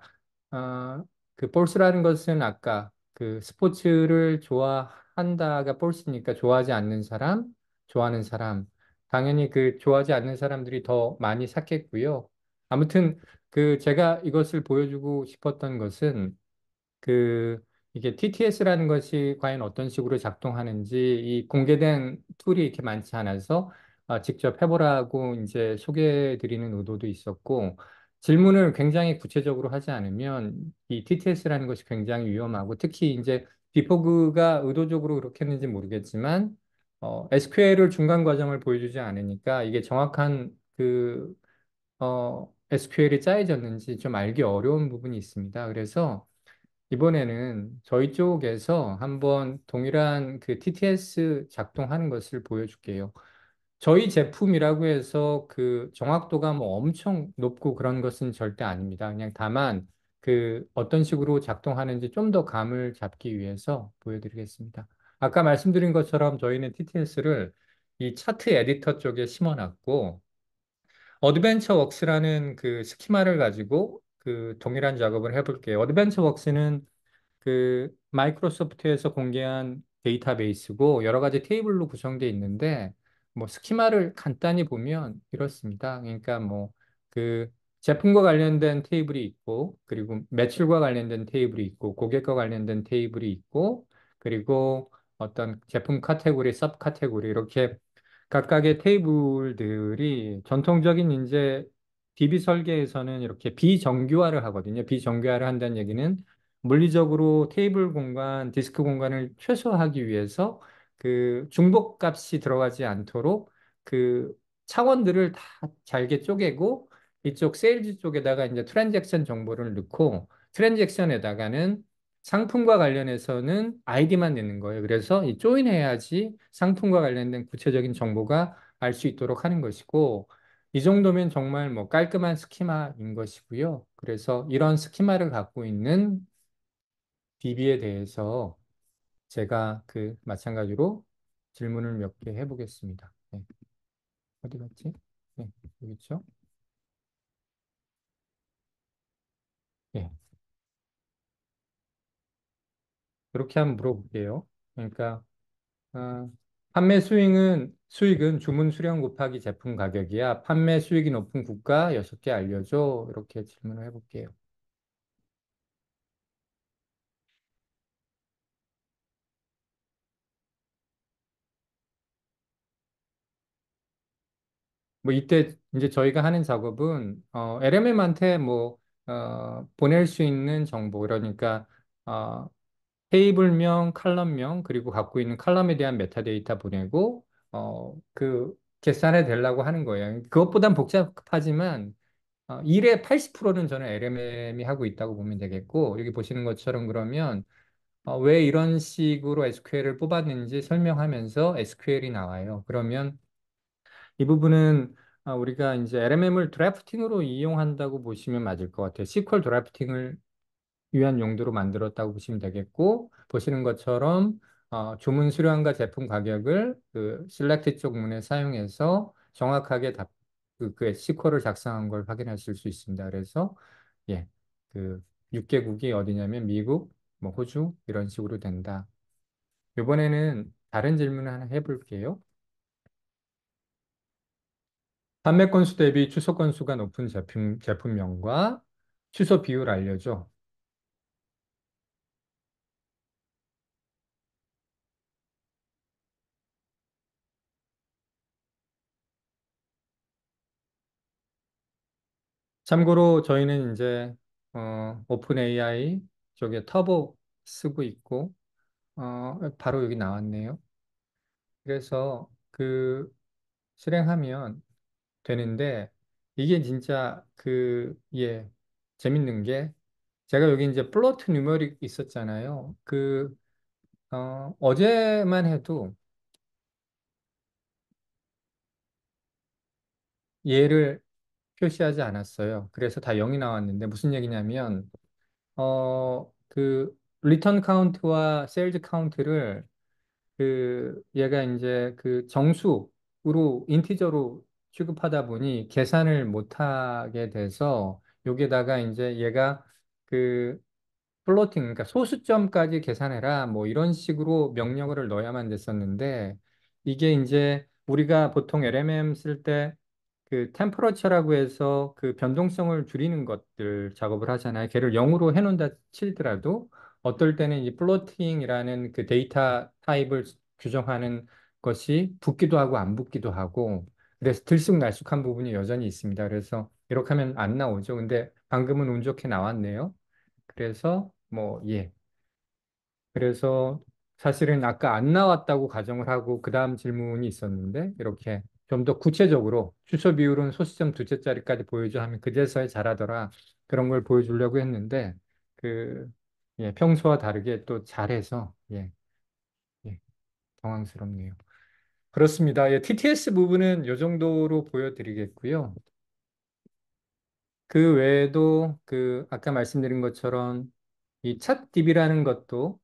그 false라는 것은 아까 그 스포츠를 좋아한다가 false니까 좋아하지 않는 사람, 좋아하는 사람. 당연히 그 좋아하지 않는 사람들이 더 많이 샀겠고요. 아무튼 그 제가 이것을 보여주고 싶었던 것은 그 이게 TTS라는 것이 과연 어떤 식으로 작동하는지 이 공개된 툴이 이렇게 많지 않아서 직접 해보라고 이제 소개해 드리는 의도도 있었고 질문을 굉장히 구체적으로 하지 않으면 이 TTS라는 것이 굉장히 위험하고 특히 이제 디포그가 의도적으로 그렇게 했는지 모르겠지만 SQL을 중간 과정을 보여주지 않으니까 이게 정확한 그 SQL이 짜여졌는지 좀 알기 어려운 부분이 있습니다. 그래서 이번에는 저희 쪽에서 한번 동일한 그 TTS 작동하는 것을 보여줄게요. 저희 제품이라고 해서 그 정확도가 뭐 엄청 높고 그런 것은 절대 아닙니다. 그냥 다만 그 어떤 식으로 작동하는지 좀 더 감을 잡기 위해서 보여드리겠습니다. 아까 말씀드린 것처럼 저희는 TTS를 이 차트 에디터 쪽에 심어놨고 어드벤처 웍스라는 그 스키마를 가지고 그 동일한 작업을 해볼게요. 어드벤처 웍스는 그 마이크로소프트에서 공개한 데이터베이스고 여러 가지 테이블로 구성되어 있는데 뭐 스키마를 간단히 보면 이렇습니다. 그러니까 뭐 그 제품과 관련된 테이블이 있고 그리고 매출과 관련된 테이블이 있고 고객과 관련된 테이블이 있고 그리고 어떤 제품 카테고리, 섭 카테고리 이렇게 각각의 테이블들이 전통적인 이제 DB 설계에서는 이렇게 비정규화를 하거든요. 비정규화를 한다는 얘기는 물리적으로 테이블 공간, 디스크 공간을 최소화하기 위해서 그 중복 값이 들어가지 않도록 그 차원들을 다 잘게 쪼개고 이쪽 세일즈 쪽에다가 이제 트랜잭션 정보를 넣고 트랜잭션에다가는 상품과 관련해서는 아이디만 내는 거예요. 그래서 이 조인해야지 상품과 관련된 구체적인 정보가 알 수 있도록 하는 것이고 이 정도면 정말 뭐 깔끔한 스키마인 것이고요. 그래서 이런 스키마를 갖고 있는 DB에 대해서 제가 그 마찬가지로 질문을 몇 개 해보겠습니다. 네. 어디 갔지? 네, 여기 있죠? 네. 이렇게 한번 물어볼게요. 그러니까 아, 판매 수익은 주문 수량 곱하기 제품 가격이야. 판매 수익이 높은 국가 6개 알려줘. 이렇게 질문을 해볼게요. 뭐 이때 이제 저희가 하는 작업은 LMM한테 뭐 보낼 수 있는 정보, 그러니까 어, 테이블명, 칼럼명, 그리고 갖고 있는 칼럼에 대한 메타데이터 보내고, 계산해 되려고 하는 거예요. 그것보단 복잡하지만, 일의 80%는 저는 LMM이 하고 있다고 보면 되겠고, 여기 보시는 것처럼 그러면, 왜 이런 식으로 SQL을 뽑았는지 설명하면서 SQL이 나와요. 그러면 이 부분은 우리가 이제 LMM을 드래프팅으로 이용한다고 보시면 맞을 것 같아요. SQL 드래프팅을 위한 용도로 만들었다고 보시면 되겠고, 보시는 것처럼 주문 수량과 제품 가격을 그 select 쪽 문에 사용해서 정확하게 그 SQL을 작성한 걸 확인하실 수 있습니다. 그래서 예, 그 6개국이 어디냐면 미국, 뭐 호주 이런 식으로 된다. 이번에는 다른 질문을 하나 해볼게요. 판매 건수 대비 취소 건수가 높은 제품명과 취소 비율 알려줘. 참고로 저희는 이제 오픈 AI 쪽에 터보 쓰고 있고 바로 여기 나왔네요. 그래서 그 실행하면 되는데 이게 진짜 재밌는 게 제가 여기 이제 플로트 뉴머릭 있었잖아요. 어제만 해도 얘를 표시하지 않았어요. 그래서 다 0이 나왔는데 무슨 얘기냐면 리턴 카운트와 세일즈 카운트를 얘가 이제 그 정수로 인티저로 취급하다 보니 계산을 못하게 돼서 여기다가 이제 얘가 그 플로팅, 그러니까 소수점까지 계산해라 뭐 이런 식으로 명령어를 넣어야만 됐었는데 이게 이제 우리가 보통 LMM 쓸 때 그 템퍼러처라고 해서 그 변동성을 줄이는 것들 작업을 하잖아요. 걔를 0으로 해놓는다 치더라도 어떨 때는 이 플로팅이라는 그 데이터 타입을 규정하는 것이 붙기도 하고 안 붙기도 하고 그래서 들쑥날쑥한 부분이 여전히 있습니다. 그래서 이렇게 하면 안 나오죠. 근데 방금은 운 좋게 나왔네요. 그래서 예. 그래서 사실은 아까 안 나왔다고 가정을 하고 그 다음 질문이 있었는데 이렇게 좀 더 구체적으로 취소 비율은 소수점 두째 자리까지 보여줘 하면 그제서야 잘하더라. 그런 걸 보여주려고 했는데 그 평소와 다르게 또 잘해서 예, 당황스럽네요. 그렇습니다. TTS 부분은 이 정도로 보여드리겠고요. 그 외에도 아까 말씀드린 것처럼 이 챗DB라는 것도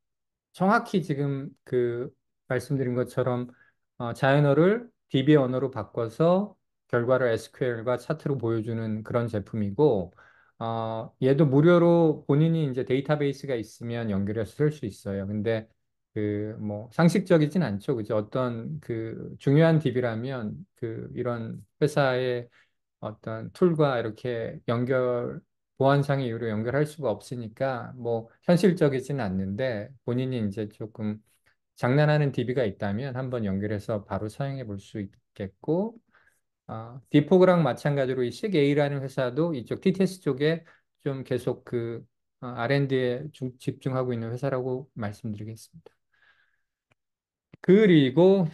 정확히 지금 말씀드린 것처럼 자연어를 DB 언어로 바꿔서 결과를 SQL과 차트로 보여주는 그런 제품이고 얘도 무료로 본인이 이제 데이터베이스가 있으면 연결해서 쓸 수 있어요. 근데 상식적이진 않죠. 그죠? 어떤 중요한 DB라면 이런 회사의 어떤 툴과 이렇게 보안상의 이유로 연결할 수가 없으니까 현실적이지는 않는데 본인이 이제 조금 장난하는 DB가 있다면 한번 연결해서 바로 사용해 볼 수 있겠고 디포그랑 마찬가지로 이 SigA라는 회사도 이쪽 TTS 쪽에 좀 계속 R&D에 집중하고 있는 회사라고 말씀드리겠습니다. 그리고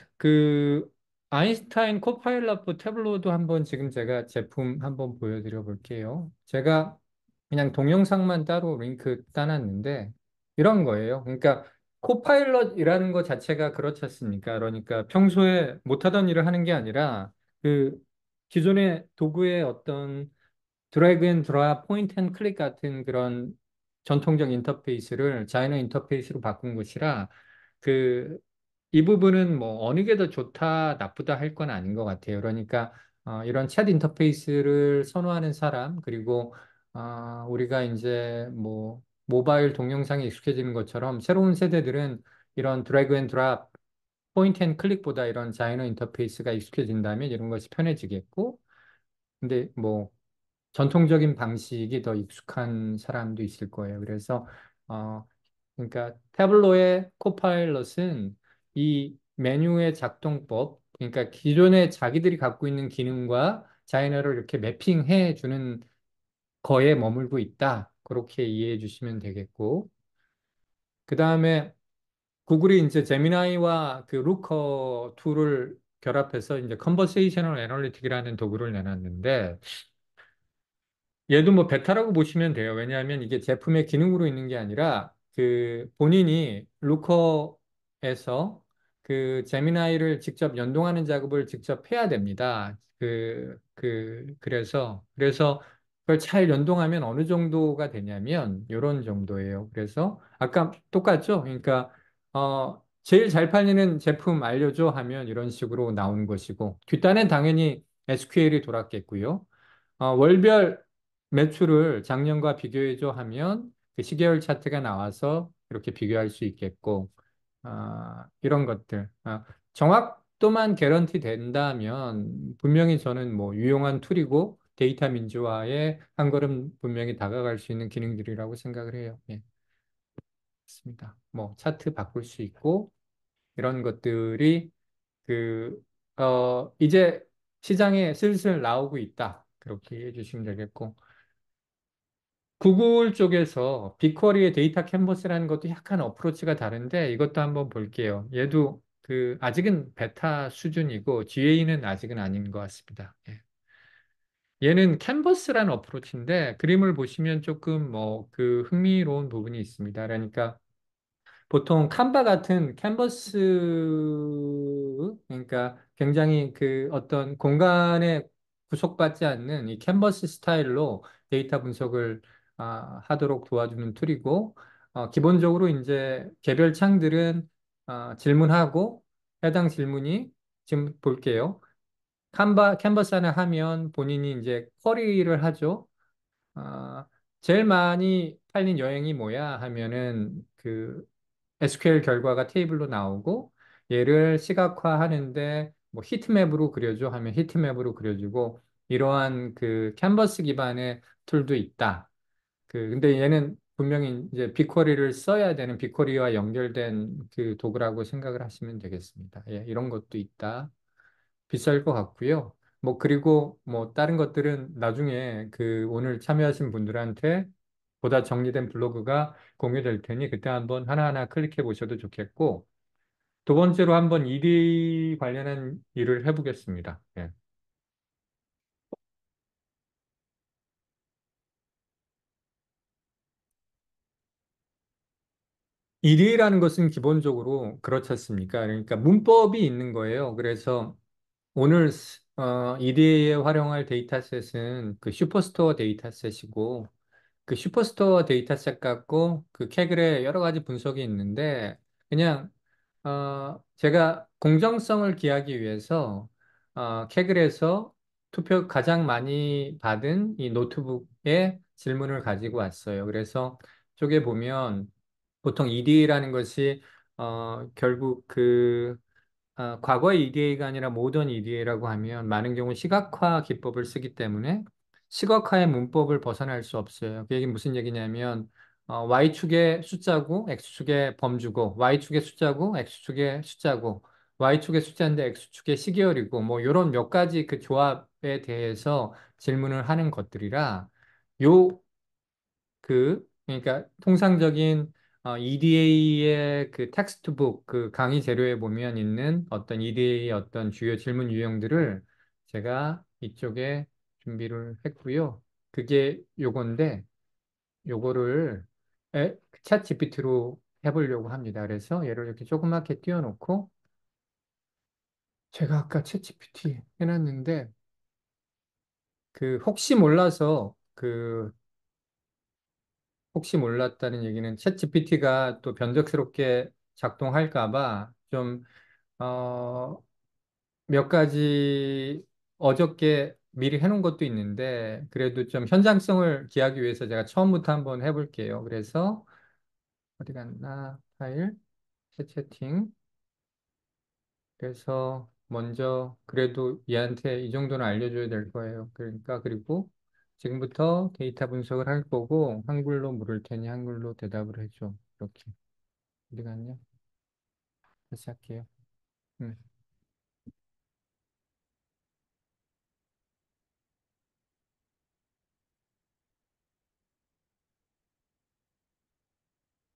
아인슈타인 코파일럿 태블로도 한번 지금 제가 제품 한번 보여드려 볼게요. 제가 그냥 동영상만 따로 링크 따놨는데 이런 거예요. 그러니까 코파일럿이라는 것 자체가 그렇지 않습니까? 그러니까 평소에 못하던 일을 하는 게 아니라 그 기존의 도구의 어떤 드래그 앤 드랍, 포인트 앤 클릭 같은 그런 전통적 인터페이스를 자이너 인터페이스로 바꾼 것이라 그 이 부분은 어느 게 더 좋다, 나쁘다 할 건 아닌 것 같아요. 그러니까 이런 챗 인터페이스를 선호하는 사람 그리고 우리가 이제 모바일 동영상에 익숙해지는 것처럼 새로운 세대들은 이런 드래그 앤 드랍, 포인트 앤 클릭보다 이런 자이너 인터페이스가 익숙해진다면 이런 것이 편해지겠고 근데 전통적인 방식이 더 익숙한 사람도 있을 거예요. 그래서 어, 그러니까 태블로의 코파일럿은 이 메뉴의 작동법, 그러니까 기존에 자기들이 갖고 있는 기능과 자이너를 이렇게 매핑해 주는 거에 머물고 있다. 그렇게 이해해 주시면 되겠고. 그 다음에 구글이 이제 제미나이와 그 루커 툴을 결합해서 이제 컨버세이셔널 애널리틱이라는 도구를 내놨는데 얘도 뭐 베타라고 보시면 돼요. 왜냐하면 이게 제품의 기능으로 있는 게 아니라 그 본인이 루커에서 그 제미나이를 직접 연동하는 작업을 직접 해야 됩니다. 그래서 그걸 잘 연동하면 어느 정도가 되냐면 이런 정도예요. 그래서 아까 똑같죠? 그러니까 제일 잘 팔리는 제품 알려줘 하면 이런 식으로 나오는 것이고 뒷단엔 당연히 SQL이 돌았겠고요. 월별 매출을 작년과 비교해줘 하면 그 시계열 차트가 나와서 이렇게 비교할 수 있겠고, 이런 것들. 정확도만 개런티 된다면 분명히 저는 뭐 유용한 툴이고 데이터 민주화에 한 걸음 분명히 다가갈 수 있는 기능들이라고 생각을 해요. 예, 맞습니다. 뭐 차트 바꿀 수 있고 이런 것들이 그, 이제 시장에 슬슬 나오고 있다. 그렇게 해주시면 되겠고. 구글 쪽에서 빅쿼리의 데이터 캔버스라는 것도 약간 어프로치가 다른데 이것도 한번 볼게요. 얘도 그 아직은 베타 수준이고 GA는 아직은 아닌 것 같습니다. 예. 얘는 캔버스라는 어프로치인데 그림을 보시면 조금 뭐 그 흥미로운 부분이 있습니다. 그러니까 보통 칸바 같은 캔버스, 그러니까 굉장히 그 어떤 공간에 구속받지 않는 이 캔버스 스타일로 데이터 분석을 하도록 도와주는 툴이고, 기본적으로 이제 개별 창들은 질문하고 해당 질문이 지금 볼게요. 캔버스 하나 하면 본인이 이제 쿼리를 하죠. 아, 제일 많이 팔린 여행이 뭐야 하면은 그 SQL 결과가 테이블로 나오고 얘를 시각화하는데 뭐 히트맵으로 그려줘 하면 히트맵으로 그려주고 이러한 그 캔버스 기반의 툴도 있다. 근데 얘는 분명히 이제 빅쿼리를 써야 되는 빅쿼리와 연결된 그 도구라고 생각을 하시면 되겠습니다. 예, 이런 것도 있다. 비쌀 것 같고요. 뭐 그리고 뭐 다른 것들은 나중에 그 오늘 참여하신 분들한테 보다 정리된 블로그가 공유될 테니 그때 한번 하나하나 클릭해 보셔도 좋겠고 두 번째로 한번 일이 관련한 일을 해보겠습니다. 예. 일이라는 것은 기본적으로 그렇지 않습니까? 그러니까 문법이 있는 거예요. 그래서 오늘 EDA에 활용할 데이터셋은 그 슈퍼스토어 데이터셋이고 그 슈퍼스토어 데이터셋 갖고 그 캐글에 여러 가지 분석이 있는데 그냥 제가 공정성을 기하기 위해서 캐글에서 투표 가장 많이 받은 이 노트북의 질문을 가지고 왔어요. 그래서 쪽에 보면 보통 EDA라는 것이 결국 과거의 EDA가 아니라 모던 EDA라고 하면 많은 경우 시각화 기법을 쓰기 때문에 시각화의 문법을 벗어날 수 없어요. 그 얘기 무슨 얘기냐면 Y축의 숫자고 X축의 범주고 Y축의 숫자고 X축의 숫자고 Y축의 숫자인데 X축의 시계열이고 뭐 이런 몇 가지 그 조합에 대해서 질문을 하는 것들이라 요 그러니까 통상적인 EDA의 그 텍스트북 그 강의 재료에 보면 있는 어떤 EDA의 어떤 주요 질문 유형들을 제가 이쪽에 준비를 했고요. 그게 요건데 요거를 챗 GPT로 해보려고 합니다. 그래서 얘를 이렇게 조그맣게 띄워놓고 제가 아까 챗 GPT 해놨는데 그 혹시 몰랐다는 얘기는 챗 GPT가 또 변덕스럽게 작동할까 봐 좀, 어, 몇 가지 어저께 미리 해놓은 것도 있는데 그래도 좀 현장성을 기하기 위해서 제가 처음부터 한번 해볼게요. 그래서 어디 갔나? 파일, 채팅. 그래서 먼저 그래도 얘한테 이 정도는 알려줘야 될 거예요. 그러니까 그리고 지금부터 데이터 분석을 할 거고 한글로 물을 테니 한글로 대답을 해줘. 이렇게. 어디 갔냐? 다시 할게요. 음.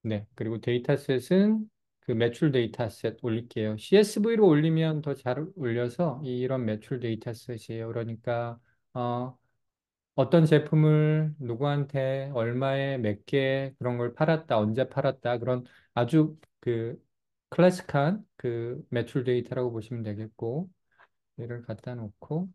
네. 그리고 데이터셋은 그 매출 데이터셋 올릴게요. CSV로 올리면 더 잘 올려서 이런 매출 데이터셋이에요. 그러니까 어, 어떤 제품을 누구한테 얼마에 몇 개 그런 걸 팔았다, 언제 팔았다 그런 아주 그 클래식한 그 매출 데이터라고 보시면 되겠고 얘를 갖다 놓고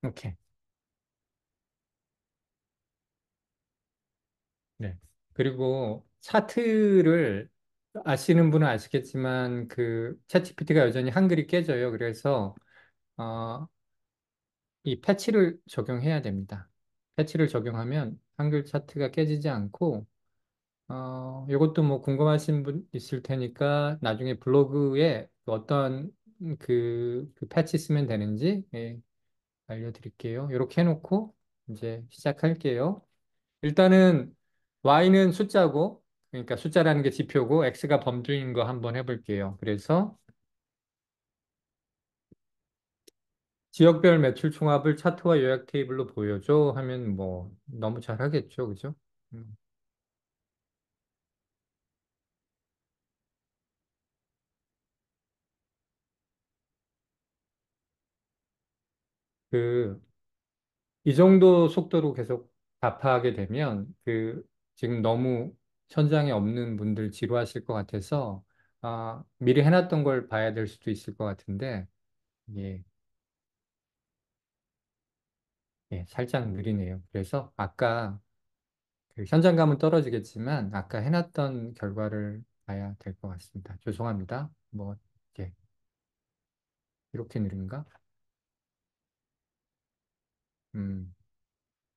오케이. 네. 그리고 차트를 아시는 분은 아시겠지만 그 챗GPT가 여전히 한글이 깨져요. 그래서 어, 이 패치를 적용해야 됩니다. 패치를 적용하면 한글 차트가 깨지지 않고 이것도 뭐 궁금하신 분 있을 테니까 나중에 블로그에 어떤 그 패치 쓰면 되는지 예, 알려드릴게요. 이렇게 해놓고 이제 시작할게요. 일단은 y는 숫자고, 그러니까 숫자라는 게 지표고, x가 범주인 거 한번 해볼게요. 그래서 지역별 매출 총합을 차트와 요약 테이블로 보여줘 하면 뭐 너무 잘하겠죠, 그죠? 음, 그, 이 정도 속도로 계속 답하게 되면 지금 너무 현장에 없는 분들 지루하실 것 같아서 미리 해놨던 걸 봐야 될 수도 있을 것 같은데, 예, 예, 살짝 느리네요. 그래서 아까 그 현장감은 떨어지겠지만 아까 해놨던 결과를 봐야 될 것 같습니다. 죄송합니다. 뭐 예, 이렇게 느린가? 음,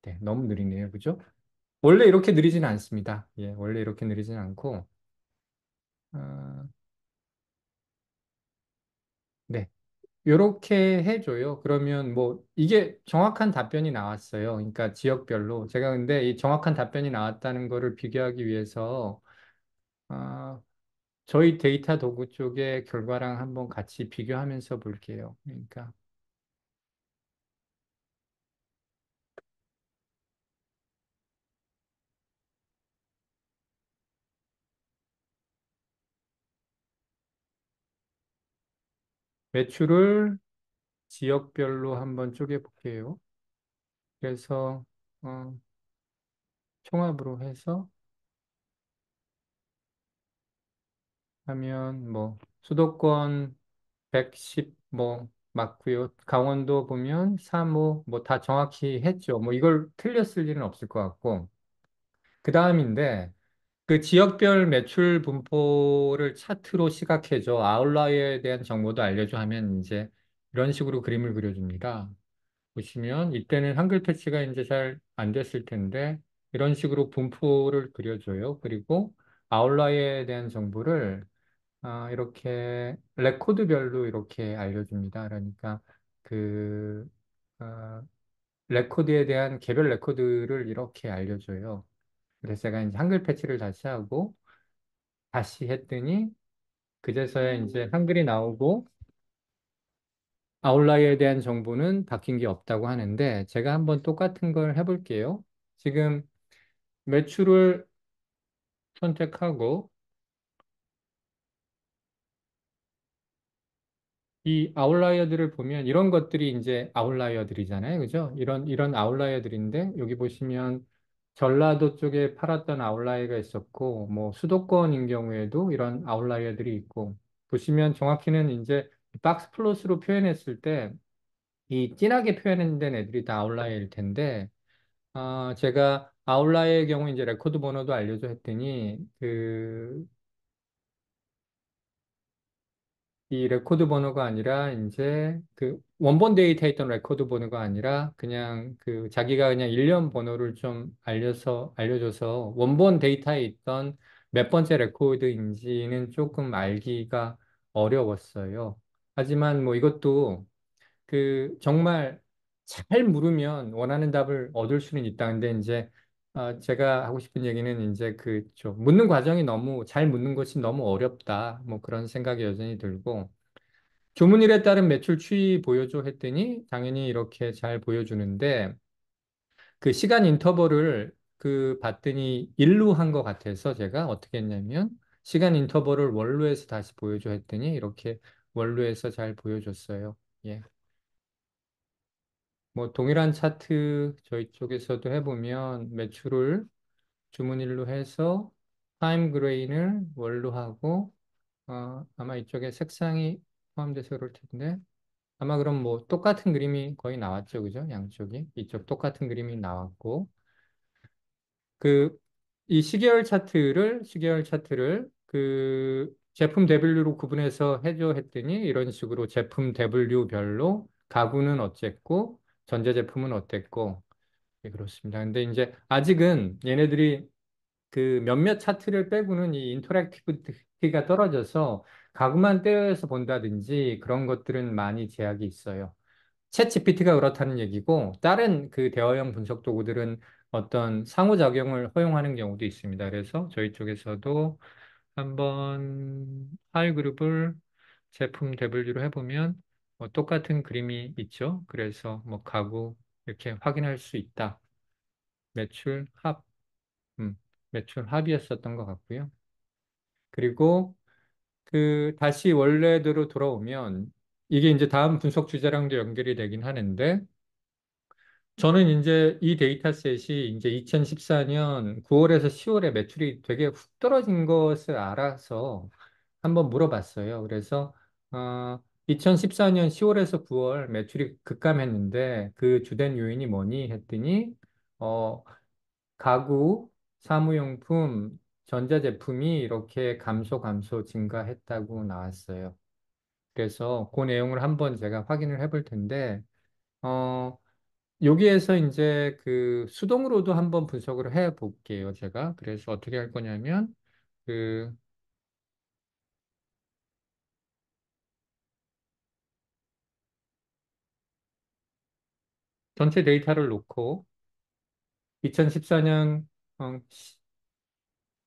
네, 너무 느리네요. 그죠? 원래 이렇게 느리지는 않습니다. 예, 원래 이렇게 느리지는 않고 어, 네, 이렇게 해줘요. 그러면 뭐 이게 정확한 답변이 나왔어요. 그러니까 지역별로 제가 근데 이 정확한 답변이 나왔다는 거를 비교하기 위해서 어, 저희 데이터 도구 쪽의 결과랑 한번 같이 비교하면서 볼게요. 그러니까 매출을 지역별로 한번 쪼개 볼게요. 그래서 어, 총합으로 해서 하면 뭐 수도권 110 뭐 맞고요. 강원도 보면 3호 뭐 다 정확히 했죠. 뭐 이걸 틀렸을 일은 없을 것 같고. 그 다음인데 그 지역별 매출 분포를 차트로 시각해줘. 아웃라이어에 대한 정보도 알려줘 하면 이제 이런 식으로 그림을 그려줍니다. 보시면 이때는 한글 패치가 이제 잘 안 됐을 텐데 이런 식으로 분포를 그려줘요. 그리고 아웃라이어에 대한 정보를 이렇게 레코드별로 이렇게 알려줍니다. 그러니까 그 어, 레코드에 대한 개별 레코드를 이렇게 알려줘요. 그래서 제가 이제 한글 패치를 다시 하고 다시 했더니 그제서야 이제 한글이 나오고 아웃라이어에 대한 정보는 바뀐 게 없다고 하는데 제가 한번 똑같은 걸 해볼게요. 지금 매출을 선택하고 이 아웃라이어들을 보면 이런 것들이 이제 아웃라이어들이잖아요. 그죠? 이런 아웃라이어들인데 여기 보시면 전라도 쪽에 팔았던 아웃라이어가 있었고 뭐 수도권인 경우에도 이런 아웃라이어들이 있고 보시면 정확히는 이제 박스 플롯으로 표현했을 때 이 진하게 표현된 애들이 다 아웃라이어일 텐데 제가 아웃라이어의 경우 이제 레코드 번호도 알려줘 했더니 이 레코드 번호가 아니라 이제 그 원본 데이터에 있던 레코드 번호가 아니라 그냥 그 자기가 그냥 일련 번호를 좀 알려줘서 원본 데이터에 있던 몇 번째 레코드인지는 조금 알기가 어려웠어요. 하지만 뭐 이것도 그 정말 잘 물으면 원하는 답을 얻을 수는 있다. 근데 이제 제가 하고 싶은 얘기는 이제 좀 묻는 과정이 너무 잘 묻는 것이 너무 어렵다. 뭐 그런 생각이 여전히 들고 주문일에 따른 매출 추이 보여줘 했더니 당연히 이렇게 잘 보여주는데 그 시간 인터벌을 봤더니 일로 한 것 같아서 제가 어떻게 했냐면 시간 인터벌을 원로에서 다시 보여줘 했더니 이렇게 원로에서 잘 보여줬어요. 예. 뭐 동일한 차트 저희 쪽에서도 해보면 매출을 주문일로 해서 타임 그레인을 원로 하고 아마 이쪽에 색상이 포함돼서 그럴 텐데 아마 그럼 뭐 똑같은 그림이 거의 나왔죠, 그죠? 양쪽이 이쪽 똑같은 그림이 나왔고 그 이 시계열 차트를 제품 W로 구분해서 해줘 했더니 이런 식으로 제품 W별로 가구는 어쨌고 전자제품은 어땠고 예, 그렇습니다. 근데 이제 아직은 얘네들이 그 몇몇 차트를 빼고는 이 인터랙티비티가 떨어져서 가구만 떼어서 본다든지 그런 것들은 많이 제약이 있어요. 챗 GPT가 그렇다는 얘기고 다른 그 대화형 분석 도구들은 어떤 상호작용을 허용하는 경우도 있습니다. 그래서 저희 쪽에서도 한번 파일 그룹을 제품 W로 해보면 뭐 똑같은 그림이 있죠. 그래서 뭐 가구 이렇게 확인할 수 있다. 매출 합, 음, 매출 합이었었던 것 같고요. 그리고 다시 원래대로 돌아오면 이게 이제 다음 분석 주제랑도 연결이 되긴 하는데 저는 이제 이 데이터셋이 이제 2014년 9월에서 10월에 매출이 되게 훅 떨어진 것을 알아서 한번 물어봤어요. 그래서 2014년 10월에서 9월 매출이 급감했는데 그 주된 요인이 뭐니 했더니 어, 가구, 사무용품, 전자제품이 이렇게 감소 증가했다고 나왔어요. 그래서 그 내용을 한번 제가 확인을 해볼 텐데 어, 여기에서 이제 수동으로도 한번 분석을 해 볼게요, 제가. 그래서 어떻게 할 거냐면, 그 전체 데이터를 놓고 2014년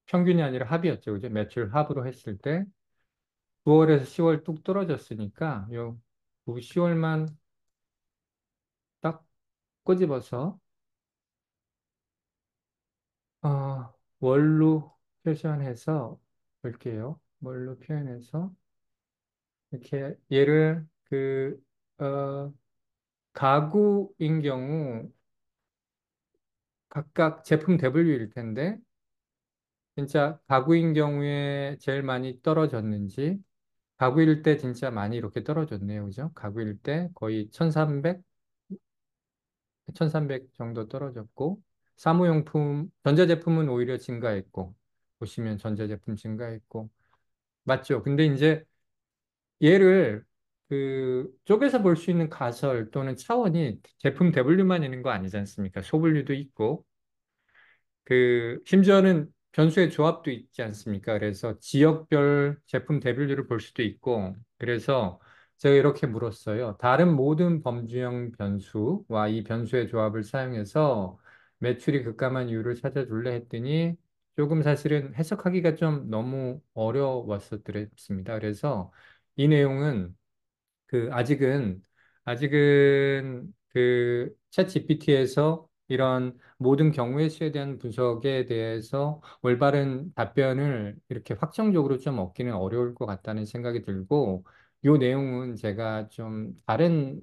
평균이 아니라 합이었죠. 그죠? 매출 합으로 했을 때 9월에서 10월 뚝 떨어졌으니까 요 10월만 딱 꼬집어서 월로 표시해서 볼게요. 월로 표현해서 이렇게 얘를 어, 가구인 경우 각각 제품 W일 텐데 진짜 가구인 경우에 제일 많이 떨어졌는지 가구일 때 진짜 많이 이렇게 떨어졌네요. 그죠? 가구일 때 거의 1300 정도 떨어졌고 사무용품, 전자제품은 오히려 증가했고 보시면 전자제품 증가했고 맞죠? 근데 이제 얘를 쪽에서 볼 수 있는 가설 또는 차원이 제품 W만 있는 거 아니지 않습니까? 소분류도 있고 심지어는 변수의 조합도 있지 않습니까? 그래서 지역별 제품 대비율을 볼 수도 있고, 그래서 제가 이렇게 물었어요. 다른 모든 범주형 변수와 이 변수의 조합을 사용해서 매출이 급감한 이유를 찾아줄래 했더니 조금 사실은 해석하기가 좀 너무 어려웠었습니다. 그래서 이 내용은 아직은 챗 GPT에서 이런 모든 경우의 수에 대한 분석에 대해서 올바른 답변을 이렇게 확정적으로 좀 얻기는 어려울 것 같다는 생각이 들고, 이 내용은 제가 좀 다른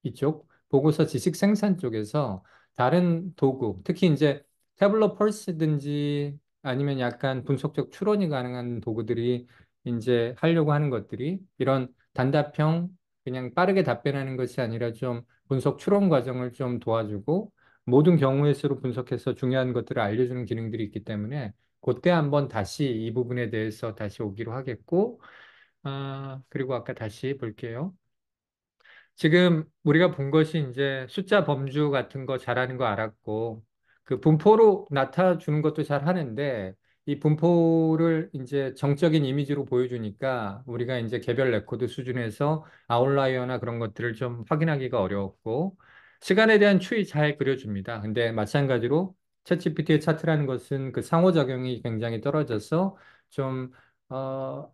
이쪽 보고서 지식 생산 쪽에서 다른 도구, 특히 이제 태블로 펄스든지 아니면 약간 분석적 추론이 가능한 도구들이 이제 하려고 하는 것들이 이런 단답형 그냥 빠르게 답변하는 것이 아니라 좀 분석 추론 과정을 좀 도와주고 모든 경우의 수로 분석해서 중요한 것들을 알려주는 기능들이 있기 때문에 그때 한번 다시 이 부분에 대해서 다시 오기로 하겠고, 그리고 아까 다시 볼게요. 지금 우리가 본 것이 이제 숫자 범주 같은 거 잘하는 거 알았고, 분포로 나타주는 것도 잘 하는데, 이 분포를 이제 정적인 이미지로 보여주니까 우리가 이제 개별 레코드 수준에서 아웃라이어나 그런 것들을 좀 확인하기가 어려웠고 시간에 대한 추이 잘 그려줍니다. 근데 마찬가지로 챗GPT의 차트라는 것은 그 상호작용이 굉장히 떨어져서 좀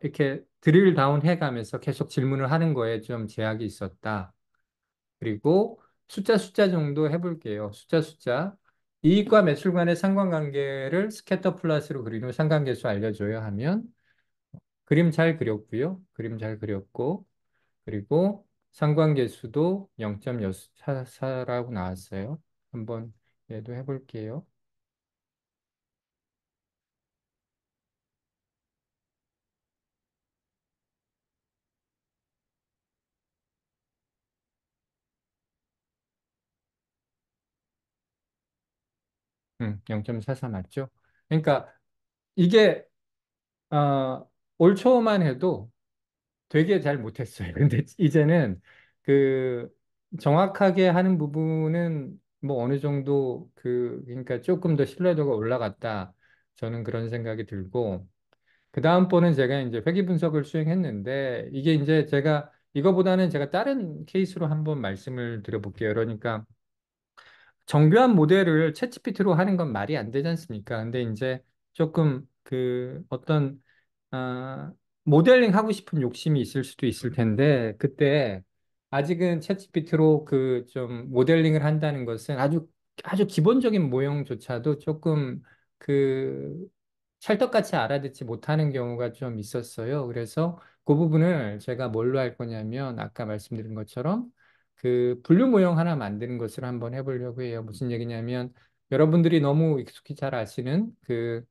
이렇게 드릴 다운 해가면서 계속 질문을 하는 거에 좀 제약이 있었다. 그리고 숫자 정도 해볼게요. 숫자. 이익과 매출 간의 상관관계를 스캐터 플롯으로 그리는 상관계수 알려줘요 하면 그림 잘 그렸고요. 그림 잘 그렸고 그리고 상관계수도 0.64라고 나왔어요. 한번 얘도 해볼게요. 0.44 맞죠? 그러니까 이게 올 초만 해도 되게 잘 못했어요. 근데 이제는 그 정확하게 하는 부분은 뭐 어느 정도 그러니까 조금 더 신뢰도가 올라갔다. 저는 그런 생각이 들고 그 다음번은 제가 이제 회귀 분석을 수행했는데 이게 이제 제가 이거보다는 제가 다른 케이스로 한번 말씀을 드려볼게요. 그러니까 정교한 모델을 챗GPT로 하는 건 말이 안 되지 않습니까? 근데 이제 조금 그 어떤 모델링 하고 싶은 욕심이 있을 수도 있을 텐데 그때 아직은 챗GPT로 그 좀 모델링을 한다는 것은 아주 기본적인 모형조차도 조금 그 찰떡같이 알아듣지 못하는 경우가 좀 있었어요. 그래서 그 부분을 제가 뭘로 할 거냐면 아까 말씀드린 것처럼 그 분류 모형 하나 만드는 것을 한번 해보려고 해요. 무슨 얘기냐면 여러분들이 너무 익숙히 잘 아시는 그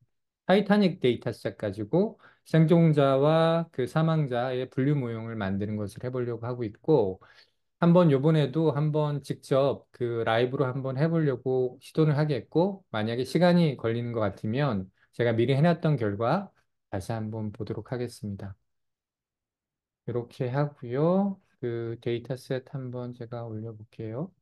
타이타닉 데이터셋 가지고 생존자와 그 사망자의 분류 모형을 만드는 것을 해보려고 하고 있고 한번 요번에도 한번 직접 그 라이브로 한번 해보려고 시도를 하겠고 만약에 시간이 걸리는 것 같으면 제가 미리 해놨던 결과 다시 한번 보도록 하겠습니다. 이렇게 하고요. 그 데이터셋 한번 제가 올려볼게요.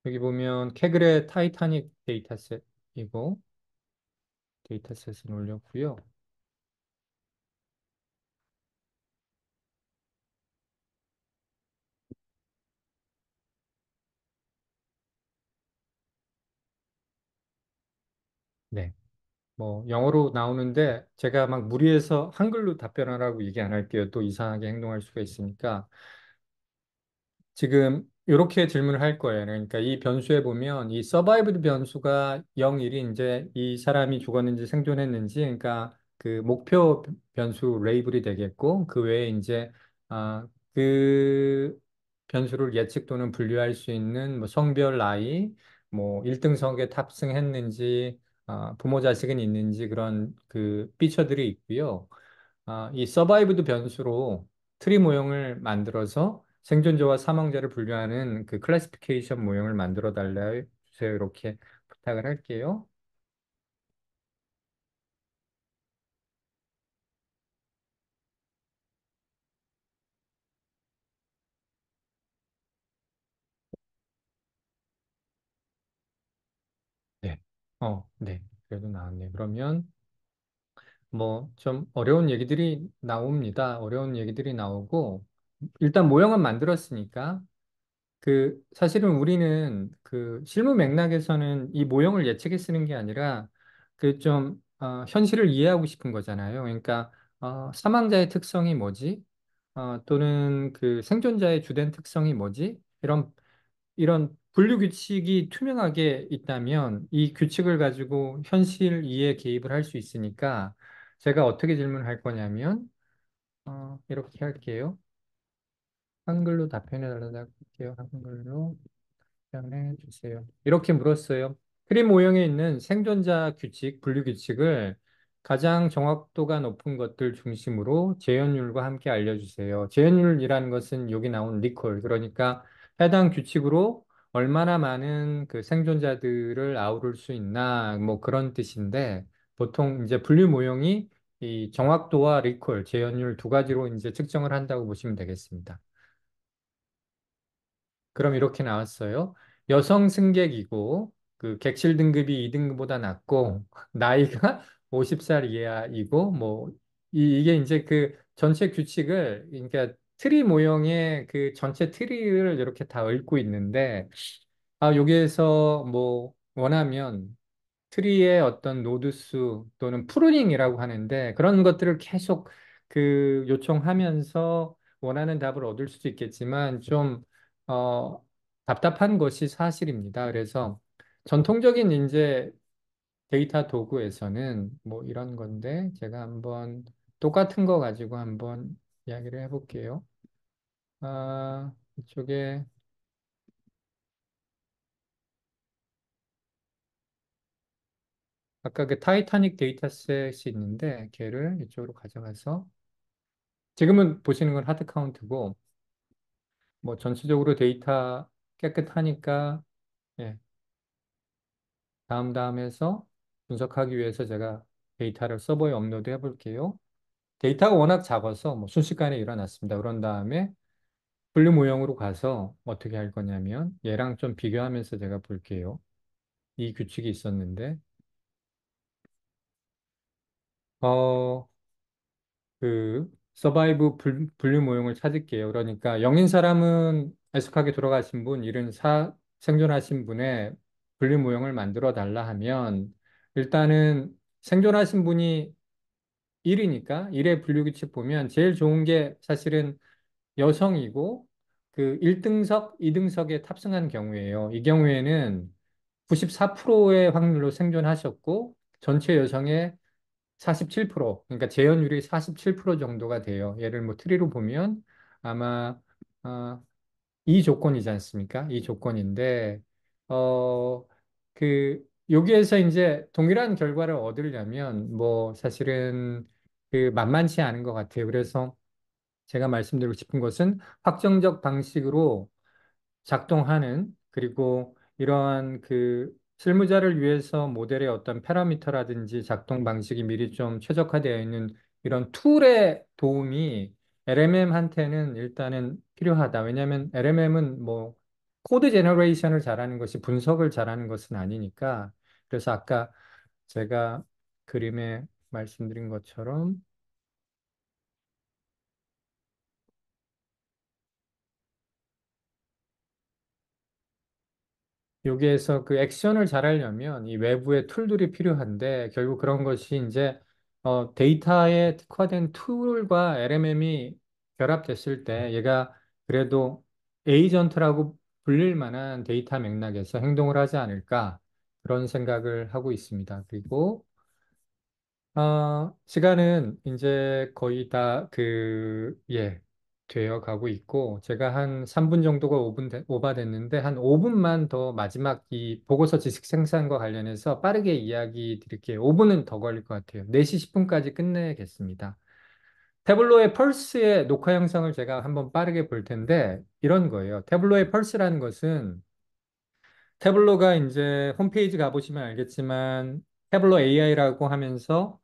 여기 보면 캐글의 타이타닉 데이터셋이고 데이터셋을 올렸고요. 네. 뭐 영어로 나오는데 제가 막 무리해서 한글로 답변하라고 얘기 안 할게요. 또 이상하게 행동할 수가 있으니까. 지금 이렇게 질문을 할 거예요. 그러니까 이 변수에 보면 이 서바이브드 변수가 0, 1이 이제 이 사람이 죽었는지 생존했는지 그러니까 그 목표 변수 레이블이 되겠고 그 외에 이제 그 변수를 예측 또는 분류할 수 있는 뭐 성별, 나이, 뭐 1등석에 탑승했는지 부모 자식은 있는지 그런 그 피처들이 있고요. 이 서바이브드 변수로 트리 모형을 만들어서 생존자와 사망자를 분류하는 그 클래시피케이션 모형을 만들어 달라 주세요. 이렇게 부탁을 할게요. 네. 네. 그래도 나왔네요. 그러면 뭐 좀 어려운 얘기들이 나옵니다. 어려운 얘기들이 나오고 일단 모형은 만들었으니까 그 사실은 우리는 그 실무 맥락에서는 이 모형을 예측해 쓰는 게 아니라 그 좀 현실을 이해하고 싶은 거잖아요. 그러니까 사망자의 특성이 뭐지? 또는 그 생존자의 주된 특성이 뭐지? 이런 분류 규칙이 투명하게 있다면 이 규칙을 가지고 현실 이해 개입을 할 수 있으니까 제가 어떻게 질문할 거냐면 이렇게 할게요. 한글로 답변해 달라고 할게요. 한글로. 답변해 주세요. 이렇게 물었어요. 크림 모형에 있는 생존자 규칙, 분류 규칙을 가장 정확도가 높은 것들 중심으로 재현율과 함께 알려주세요. 재현율이라는 것은 여기 나온 리콜, 그러니까 해당 규칙으로 얼마나 많은 그 생존자들을 아우를 수 있나, 뭐 그런 뜻인데, 보통 이제 분류 모형이 이 정확도와 리콜, 재현율 두 가지로 이제 측정을 한다고 보시면 되겠습니다. 그럼 이렇게 나왔어요. 여성 승객이고 그 객실 등급이 2등급보다 낮고 나이가 50살 이하이고 뭐 이게 이제 그 전체 규칙을 그러니까 트리 모형의 그 전체 트리를 이렇게 다 읊고 있는데 여기에서 뭐 원하면 트리의 어떤 노드 수 또는 프루닝이라고 하는데 그런 것들을 계속 그 요청하면서 원하는 답을 얻을 수도 있겠지만 좀 어, 답답한 것이 사실입니다. 그래서 전통적인 이제 데이터 도구에서는 뭐 이런 건데 제가 한번 똑같은 거 가지고 한번 이야기를 해볼게요. 이쪽에 아까 그 타이타닉 데이터셋이 있는데 걔를 이쪽으로 가져가서 지금은 보시는 건 하드 카운트고 뭐 전체적으로 데이터 깨끗하니까 예, 다음 해서 분석하기 위해서 제가 데이터를 서버에 업로드 해볼게요. 데이터가 워낙 작아서 뭐 순식간에 일어났습니다. 그런 다음에 분류 모형으로 가서 어떻게 할 거냐면 얘랑 좀 비교하면서 제가 볼게요. 이 규칙이 있었는데 어, 그 서바이브 분류 모형을 찾을게요. 그러니까 영인 사람은 애석하게 돌아가신 분, 생존하신 분의 분류 모형을 만들어 달라 하면 일단은 생존하신 분이 1이니까 1의 분류 규칙 보면 제일 좋은 게 사실은 여성이고 그 1등석, 2등석에 탑승한 경우에요. 이 경우에는 94%의 확률로 생존하셨고 전체 여성의 47%, 그러니까 재현율이 47% 정도가 돼요. 얘를 뭐 트리로 보면 아마 어, 이 조건이지 않습니까? 이 조건인데 어, 여기에서 이제 동일한 결과를 얻으려면 뭐 사실은 그 만만치 않은 것 같아요. 그래서 제가 말씀드리고 싶은 것은 확정적 방식으로 작동하는 그리고 이러한 그 실무자를 위해서 모델의 어떤 파라미터라든지 작동 방식이 미리 좀 최적화되어 있는 이런 툴의 도움이 LMM한테는 일단은 필요하다. 왜냐하면 LMM은 뭐 코드 제너레이션을 잘하는 것이 분석을 잘하는 것은 아니니까. 그래서 아까 제가 그림에 말씀드린 것처럼 여기에서 그 액션을 잘하려면 이 외부의 툴들이 필요한데 결국 그런 것이 이제 데이터에 특화된 툴과 LMM이 결합됐을 때 얘가 그래도 에이전트라고 불릴 만한 데이터 맥락에서 행동을 하지 않을까 그런 생각을 하고 있습니다. 그리고 시간은 이제 거의 다 되어 가고 있고, 제가 한 3분 정도가 오바됐는데, 한 5분만 더 마지막 이 보고서 지식 생산과 관련해서 빠르게 이야기 드릴게요. 5분은 더 걸릴 것 같아요. 4시 10분까지 끝내겠습니다. 태블로의 펄스의 녹화 영상을 제가 한번 빠르게 볼 텐데, 이런 거예요. 태블로의 펄스라는 것은 태블로가 이제 홈페이지 가보시면 알겠지만 태블로 AI라고 하면서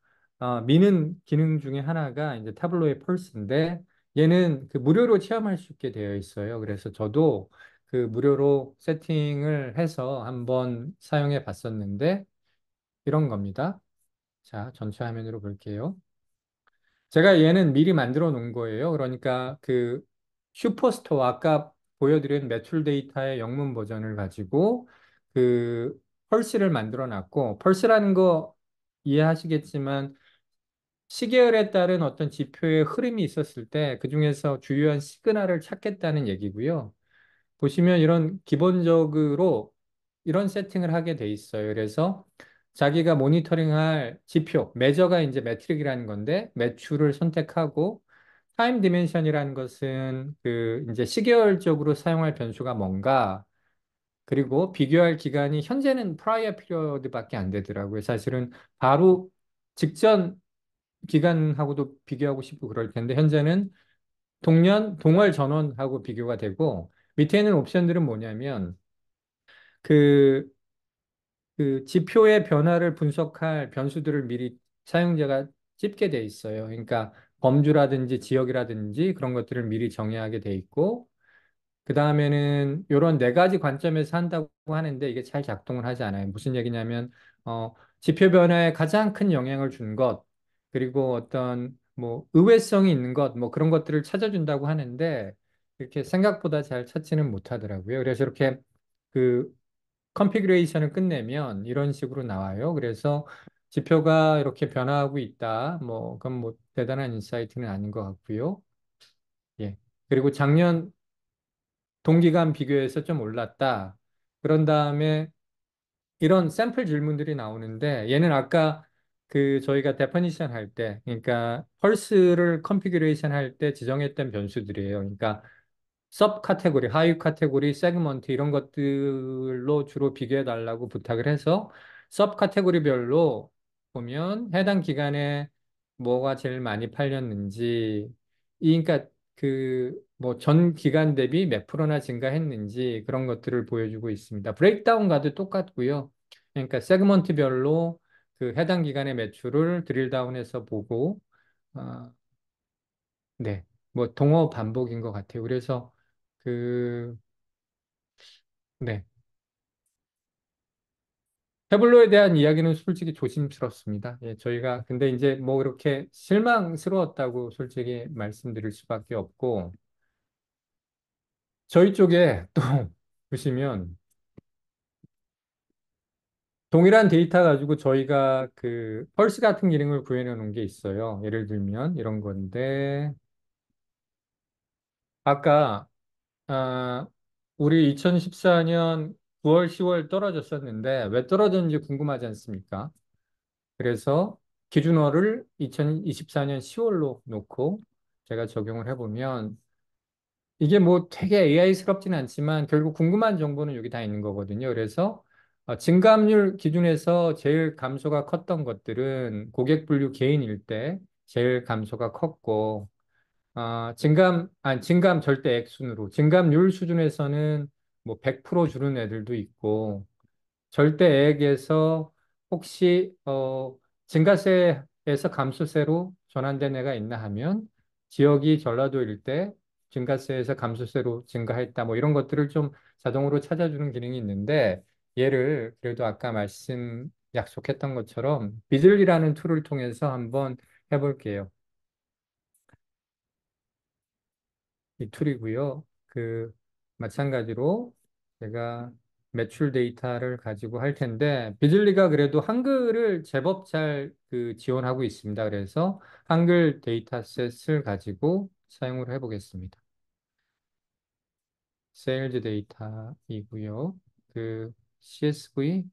미는 기능 중에 하나가 이제 태블로의 펄스인데 얘는 그 무료로 체험할 수 있게 되어 있어요. 그래서 저도 그 무료로 세팅을 해서 한번 사용해 봤었는데 이런 겁니다. 자, 전체 화면으로 볼게요. 제가 얘는 미리 만들어 놓은 거예요. 그러니까 그 슈퍼스토어 아까 보여드린 매출 데이터의 영문 버전을 가지고 그 펄스를 만들어 놨고 펄스라는 거 이해하시겠지만 시계열에 따른 어떤 지표의 흐름이 있었을 때 그중에서 주요한 시그널을 찾겠다는 얘기고요. 보시면 이런 기본적으로 이런 세팅을 하게 돼 있어요. 그래서 자기가 모니터링할 지표, 매저가 이제 매트릭이라는 건데 매출을 선택하고 타임 디멘션이라는 것은 그 이제 시계열적으로 사용할 변수가 뭔가 그리고 비교할 기간이 현재는 프라이어 피리어드밖에 안 되더라고요. 사실은 바로 직전 기간하고도 비교하고 싶고 그럴 텐데 현재는 동월 전원하고 비교가 되고 밑에 있는 옵션들은 뭐냐면 그 지표의 변화를 분석할 변수들을 미리 사용자가 찝게 돼 있어요. 그러니까 범주라든지 지역이라든지 그런 것들을 미리 정의하게 돼 있고, 그 다음에는 이런 네 가지 관점에서 한다고 하는데 이게 잘 작동을 하지 않아요. 무슨 얘기냐면, 지표 변화에 가장 큰 영향을 준 것, 그리고 어떤 뭐 의외성이 있는 것, 뭐 그런 것들을 찾아준다고 하는데 이렇게 생각보다 잘 찾지는 못하더라고요. 그래서 이렇게 그 컨피그레이션을 끝내면 이런 식으로 나와요. 그래서 지표가 이렇게 변화하고 있다. 뭐, 그건 뭐 대단한 인사이트는 아닌 것 같고요. 예. 그리고 작년 동기간 비교해서 좀 올랐다. 그런 다음에 이런 샘플 질문들이 나오는데 얘는 아까 그 저희가 데퍼니션 할 때, 그러니까 펄스를 컨피그레이션 할 때 지정했던 변수들이에요. 그러니까 섭 카테고리, 하위 카테고리, 세그먼트 이런 것들로 주로 비교해 달라고 부탁을 해서 섭 카테고리별로 보면 해당 기간에 뭐가 제일 많이 팔렸는지, 그러니까 그 뭐 전 기간 대비 몇 프로나 증가했는지 그런 것들을 보여주고 있습니다. 브레이크다운 가도 똑같고요. 그러니까 세그먼트별로 그 해당 기간의 매출을 드릴 다운해서 보고, 어, 네, 뭐 동어 반복인 것 같아요. 그래서 그, 네. 태블로에 대한 이야기는 솔직히 조심스럽습니다. 예, 저희가, 근데 이제 뭐 이렇게 실망스러웠다고 솔직히 말씀드릴 수밖에 없고, 저희 쪽에 또 보시면, 동일한 데이터 가지고 저희가 그 펄스 같은 기능을 구현해 놓은 게 있어요. 예를 들면 이런 건데, 아까, 아, 우리 2014년 9월, 10월 떨어졌었는데, 왜 떨어졌는지 궁금하지 않습니까? 그래서 기준어를 2024년 10월로 놓고 제가 적용을 해보면 이게 뭐 되게 AI스럽지는 않지만 결국 궁금한 정보는 여기 다 있는 거거든요. 그래서 증감률 기준에서 제일 감소가 컸던 것들은 고객 분류 개인일 때 제일 감소가 컸고, 증감 절대 액순으로 증감률 수준에서는 뭐 100% 줄은 애들도 있고, 절대액에서 혹시 증가세에서 감소세로 전환된 애가 있나 하면 지역이 전라도일 때 증가세에서 감소세로 증가했다 뭐 이런 것들을 좀 자동으로 찾아주는 기능이 있는데 얘를 그래도 아까 말씀 약속했던 것처럼 비즐이라는 툴을 통해서 한번 해볼게요. 이 툴이고요. 그 마찬가지로 제가 매출 데이터를 가지고 할 텐데 비즐리가 그래도 한글을 제법 잘 그 지원하고 있습니다. 그래서 한글 데이터셋을 가지고 사용을 해보겠습니다. 세일즈 데이터이고요. 그 CSV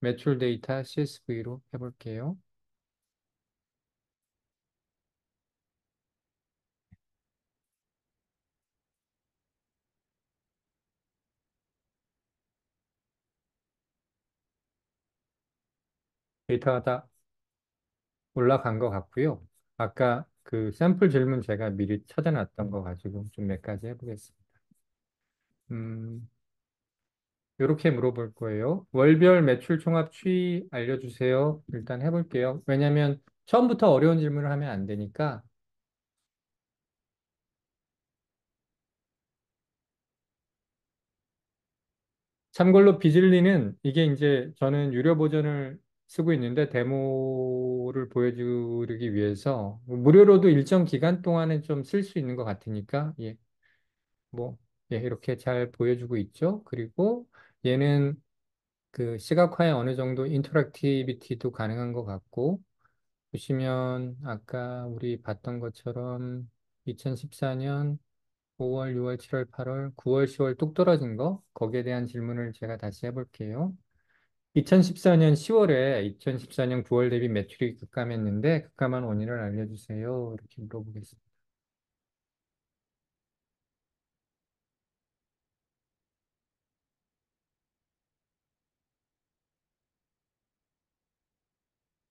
매출 데이터 CSV로 해볼게요. 데이터가 다 올라간 것 같고요. 아까 그 샘플 질문 제가 미리 찾아놨던 거 가지고 좀 몇 가지 해보겠습니다. 음, 이렇게 물어볼 거예요. 월별 매출 총합 추이 알려주세요. 일단 해볼게요. 왜냐하면 처음부터 어려운 질문을 하면 안 되니까. 참고로 비즐리는 이게 이제 저는 유료 버전을 쓰고 있는데 데모를 보여드리기 위해서 무료로도 일정 기간 동안은 좀 쓸 수 있는 것 같으니까 예, 뭐 예, 이렇게 잘 보여주고 있죠. 그리고 얘는 그 시각화에 어느 정도 인터랙티비티도 가능한 것 같고 보시면 아까 우리 봤던 것처럼 2014년 5월, 6월, 7월, 8월, 9월, 10월 뚝 떨어진 거 거기에 대한 질문을 제가 다시 해볼게요. 2014년 10월에 2014년 9월 대비 매출이 급감했는데 급감한 원인을 알려주세요. 이렇게 물어보겠습니다.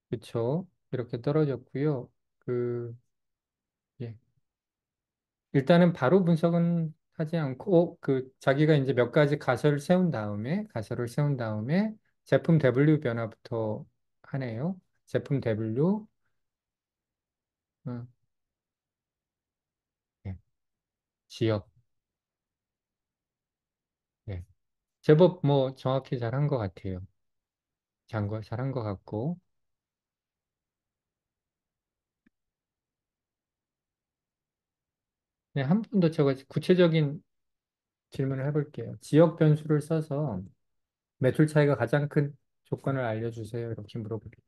그렇죠? 이렇게 떨어졌고요. 그 예. 일단은 바로 분석은 하지 않고 그 자기가 이제 몇 가지 가설을 세운 다음에 제품 W 변화부터 하네요. 제품 W 음, 네. 지역. 네. 제법 뭐 정확히 잘한 것 같아요. 잘한 것 같고. 네, 한 번 더 제가 구체적인 질문을 해볼게요. 지역 변수를 써서 매출 차이가 가장 큰 조건을 알려주세요. 이렇게 물어볼게요.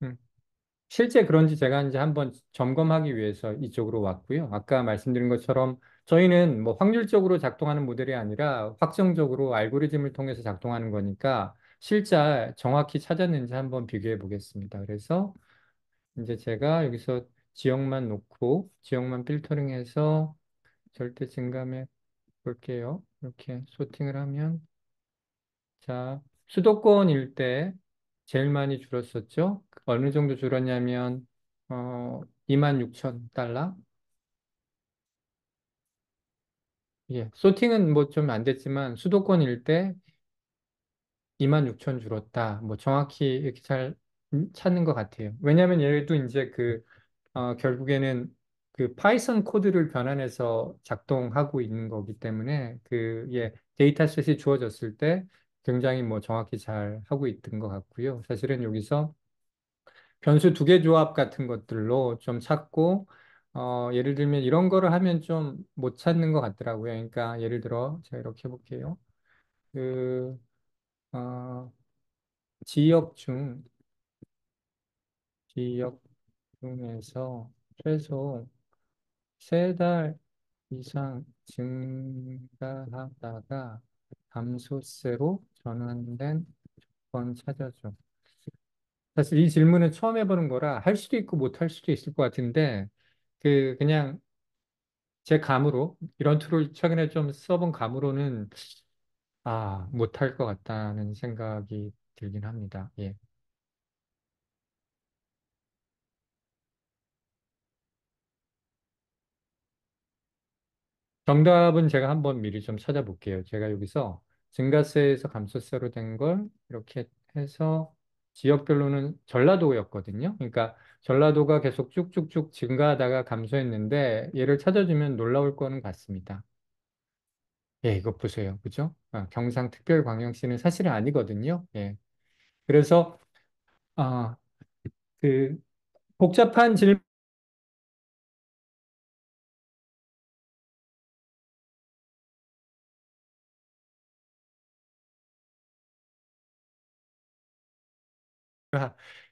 음. 실제 그런지 제가 이제 한번 점검하기 위해서 이쪽으로 왔고요. 아까 말씀드린 것처럼 저희는 뭐 확률적으로 작동하는 모델이 아니라 확정적으로 알고리즘을 통해서 작동하는 거니까 실제 정확히 찾았는지 한번 비교해 보겠습니다. 그래서 이제 제가 여기서 지역만 놓고 지역만 필터링해서 절대 증감해 볼게요. 이렇게 소팅을 하면 자, 수도권일 때 제일 많이 줄었었죠. 어느 정도 줄었냐면 26,000달러. 예, 소팅은 뭐 좀 안 됐지만 수도권일 때 26,000 줄었다. 뭐 정확히 이렇게 잘 찾는 것 같아요. 왜냐하면 얘도 이제 결국에는 그 파이썬 코드를 변환해서 작동하고 있는 거기 때문에 예, 데이터셋이 주어졌을 때 굉장히 뭐 정확히 잘 하고 있던 것 같고요. 사실은 여기서 변수 두 개 조합 같은 것들로 좀 찾고, 예를 들면 이런 거를 하면 좀 못 찾는 것 같더라고요. 그러니까 예를 들어 제가 이렇게 해볼게요. 그, 어, 지역 중, 지역 중에서 최소 세 달 이상 증가하다가 감소세로 전환된 건 찾아줘. 사실 이 질문은 처음 해보는 거라 할 수도 있고 못 할 수도 있을 것 같은데, 그냥 제 감으로, 이런 툴을 최근에 좀 써본 감으로는, 못할 것 같다는 생각이 들긴 합니다. 예. 정답은 제가 한번 미리 좀 찾아볼게요. 제가 여기서 증가세에서 감소세로 된 걸 이렇게 해서 지역별로는 전라도였거든요. 그러니까 전라도가 계속 쭉쭉쭉 증가하다가 감소했는데 얘를 찾아주면 놀라울 거는 같습니다. 예, 이거 보세요. 그죠? 경상특별광역시는 사실은 아니거든요. 예. 그래서, 아, 그, 복잡한 질문을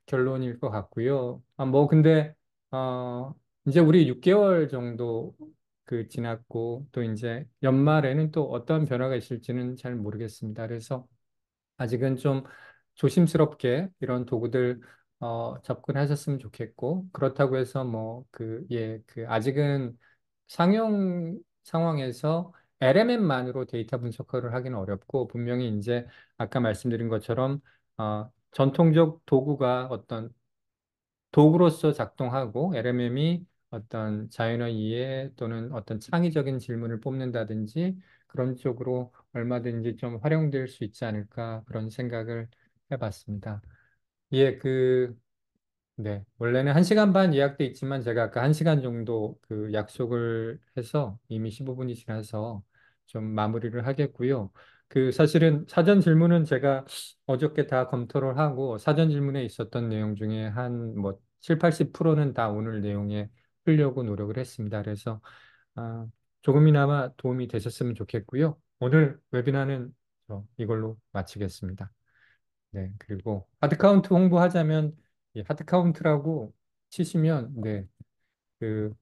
결론일 것 같고요. 근데, 어, 이제 우리 6개월 정도 지났고, 또 이제 연말에는 또 어떤 변화가 있을지는 잘 모르겠습니다. 그래서 아직은 좀 조심스럽게 이런 도구들 접근하셨으면 좋겠고, 그렇다고 해서 아직은 상용 상황에서 LMM만으로 데이터 분석을 하기는 어렵고, 분명히 이제 아까 말씀드린 것처럼 전통적 도구가 어떤 도구로서 작동하고 LMM이 어떤 자연어 이해 또는 어떤 창의적인 질문을 뽑는다든지 그런 쪽으로 얼마든지 좀 활용될 수 있지 않을까 그런 생각을 해봤습니다. 예, 네. 원래는 1시간 반 예약돼 있지만 제가 아까 1시간 정도 약속을 해서 이미 15분이 지나서 좀 마무리를 하겠고요. 사실은 사전 질문은 제가 어저께 다 검토를 하고 사전 질문에 있었던 내용 중에 한 뭐 7, 80%는 다 오늘 내용에 풀려고 노력을 했습니다. 그래서 아, 조금이나마 도움이 되셨으면 좋겠고요. 오늘 웨비나는 이걸로 마치겠습니다. 네, 그리고 하드카운트 홍보하자면 이 하드카운트라고 치시면 그,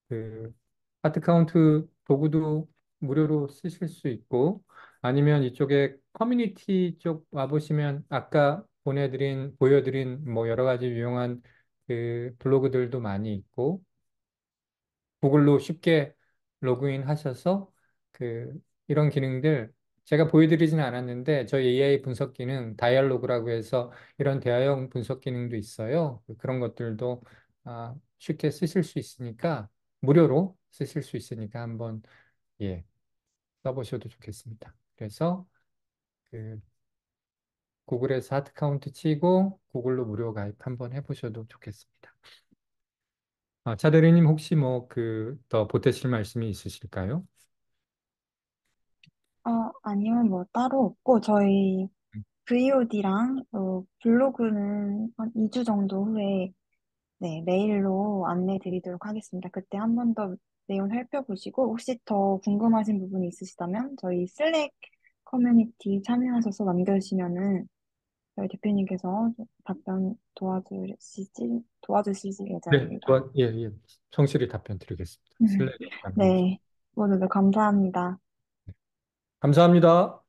그 하드카운트 도구도 무료로 쓰실 수 있고 아니면 이쪽에 커뮤니티 쪽 와보시면 아까 보여드린 뭐 여러 가지 유용한 블로그들도 많이 있고 구글로 쉽게 로그인 하셔서 이런 기능들 제가 보여드리지는 않았는데 저희 AI 분석 기능 다이얼로그라고 해서 이런 대화형 분석 기능도 있어요. 그런 것들도 쉽게 쓰실 수 있으니까 무료로 쓰실 수 있으니까 한번 예, 써보셔도 좋겠습니다. 그래서 그 구글에서 하드 카운트 치고 구글로 무료 가입 한번 해보셔도 좋겠습니다. 차대리님 혹시 뭐 그 더 보태실 말씀이 있으실까요? 아니요, 뭐 따로 없고, 저희 VOD랑 블로그는 한 2주 정도 후에 네, 메일로 안내 드리도록 하겠습니다. 그때 한 번 더 내용 살펴보시고, 혹시 더 궁금하신 부분이 있으시다면, 저희 슬랙 커뮤니티 참여하셔서 남겨주시면은, 저희 대표님께서 답변 도와주실 네, 예정입니다. 예, 예. 성실히 답변 드리겠습니다. 슬랙에 남겨주세요. 네, 모두 감사합니다. 감사합니다.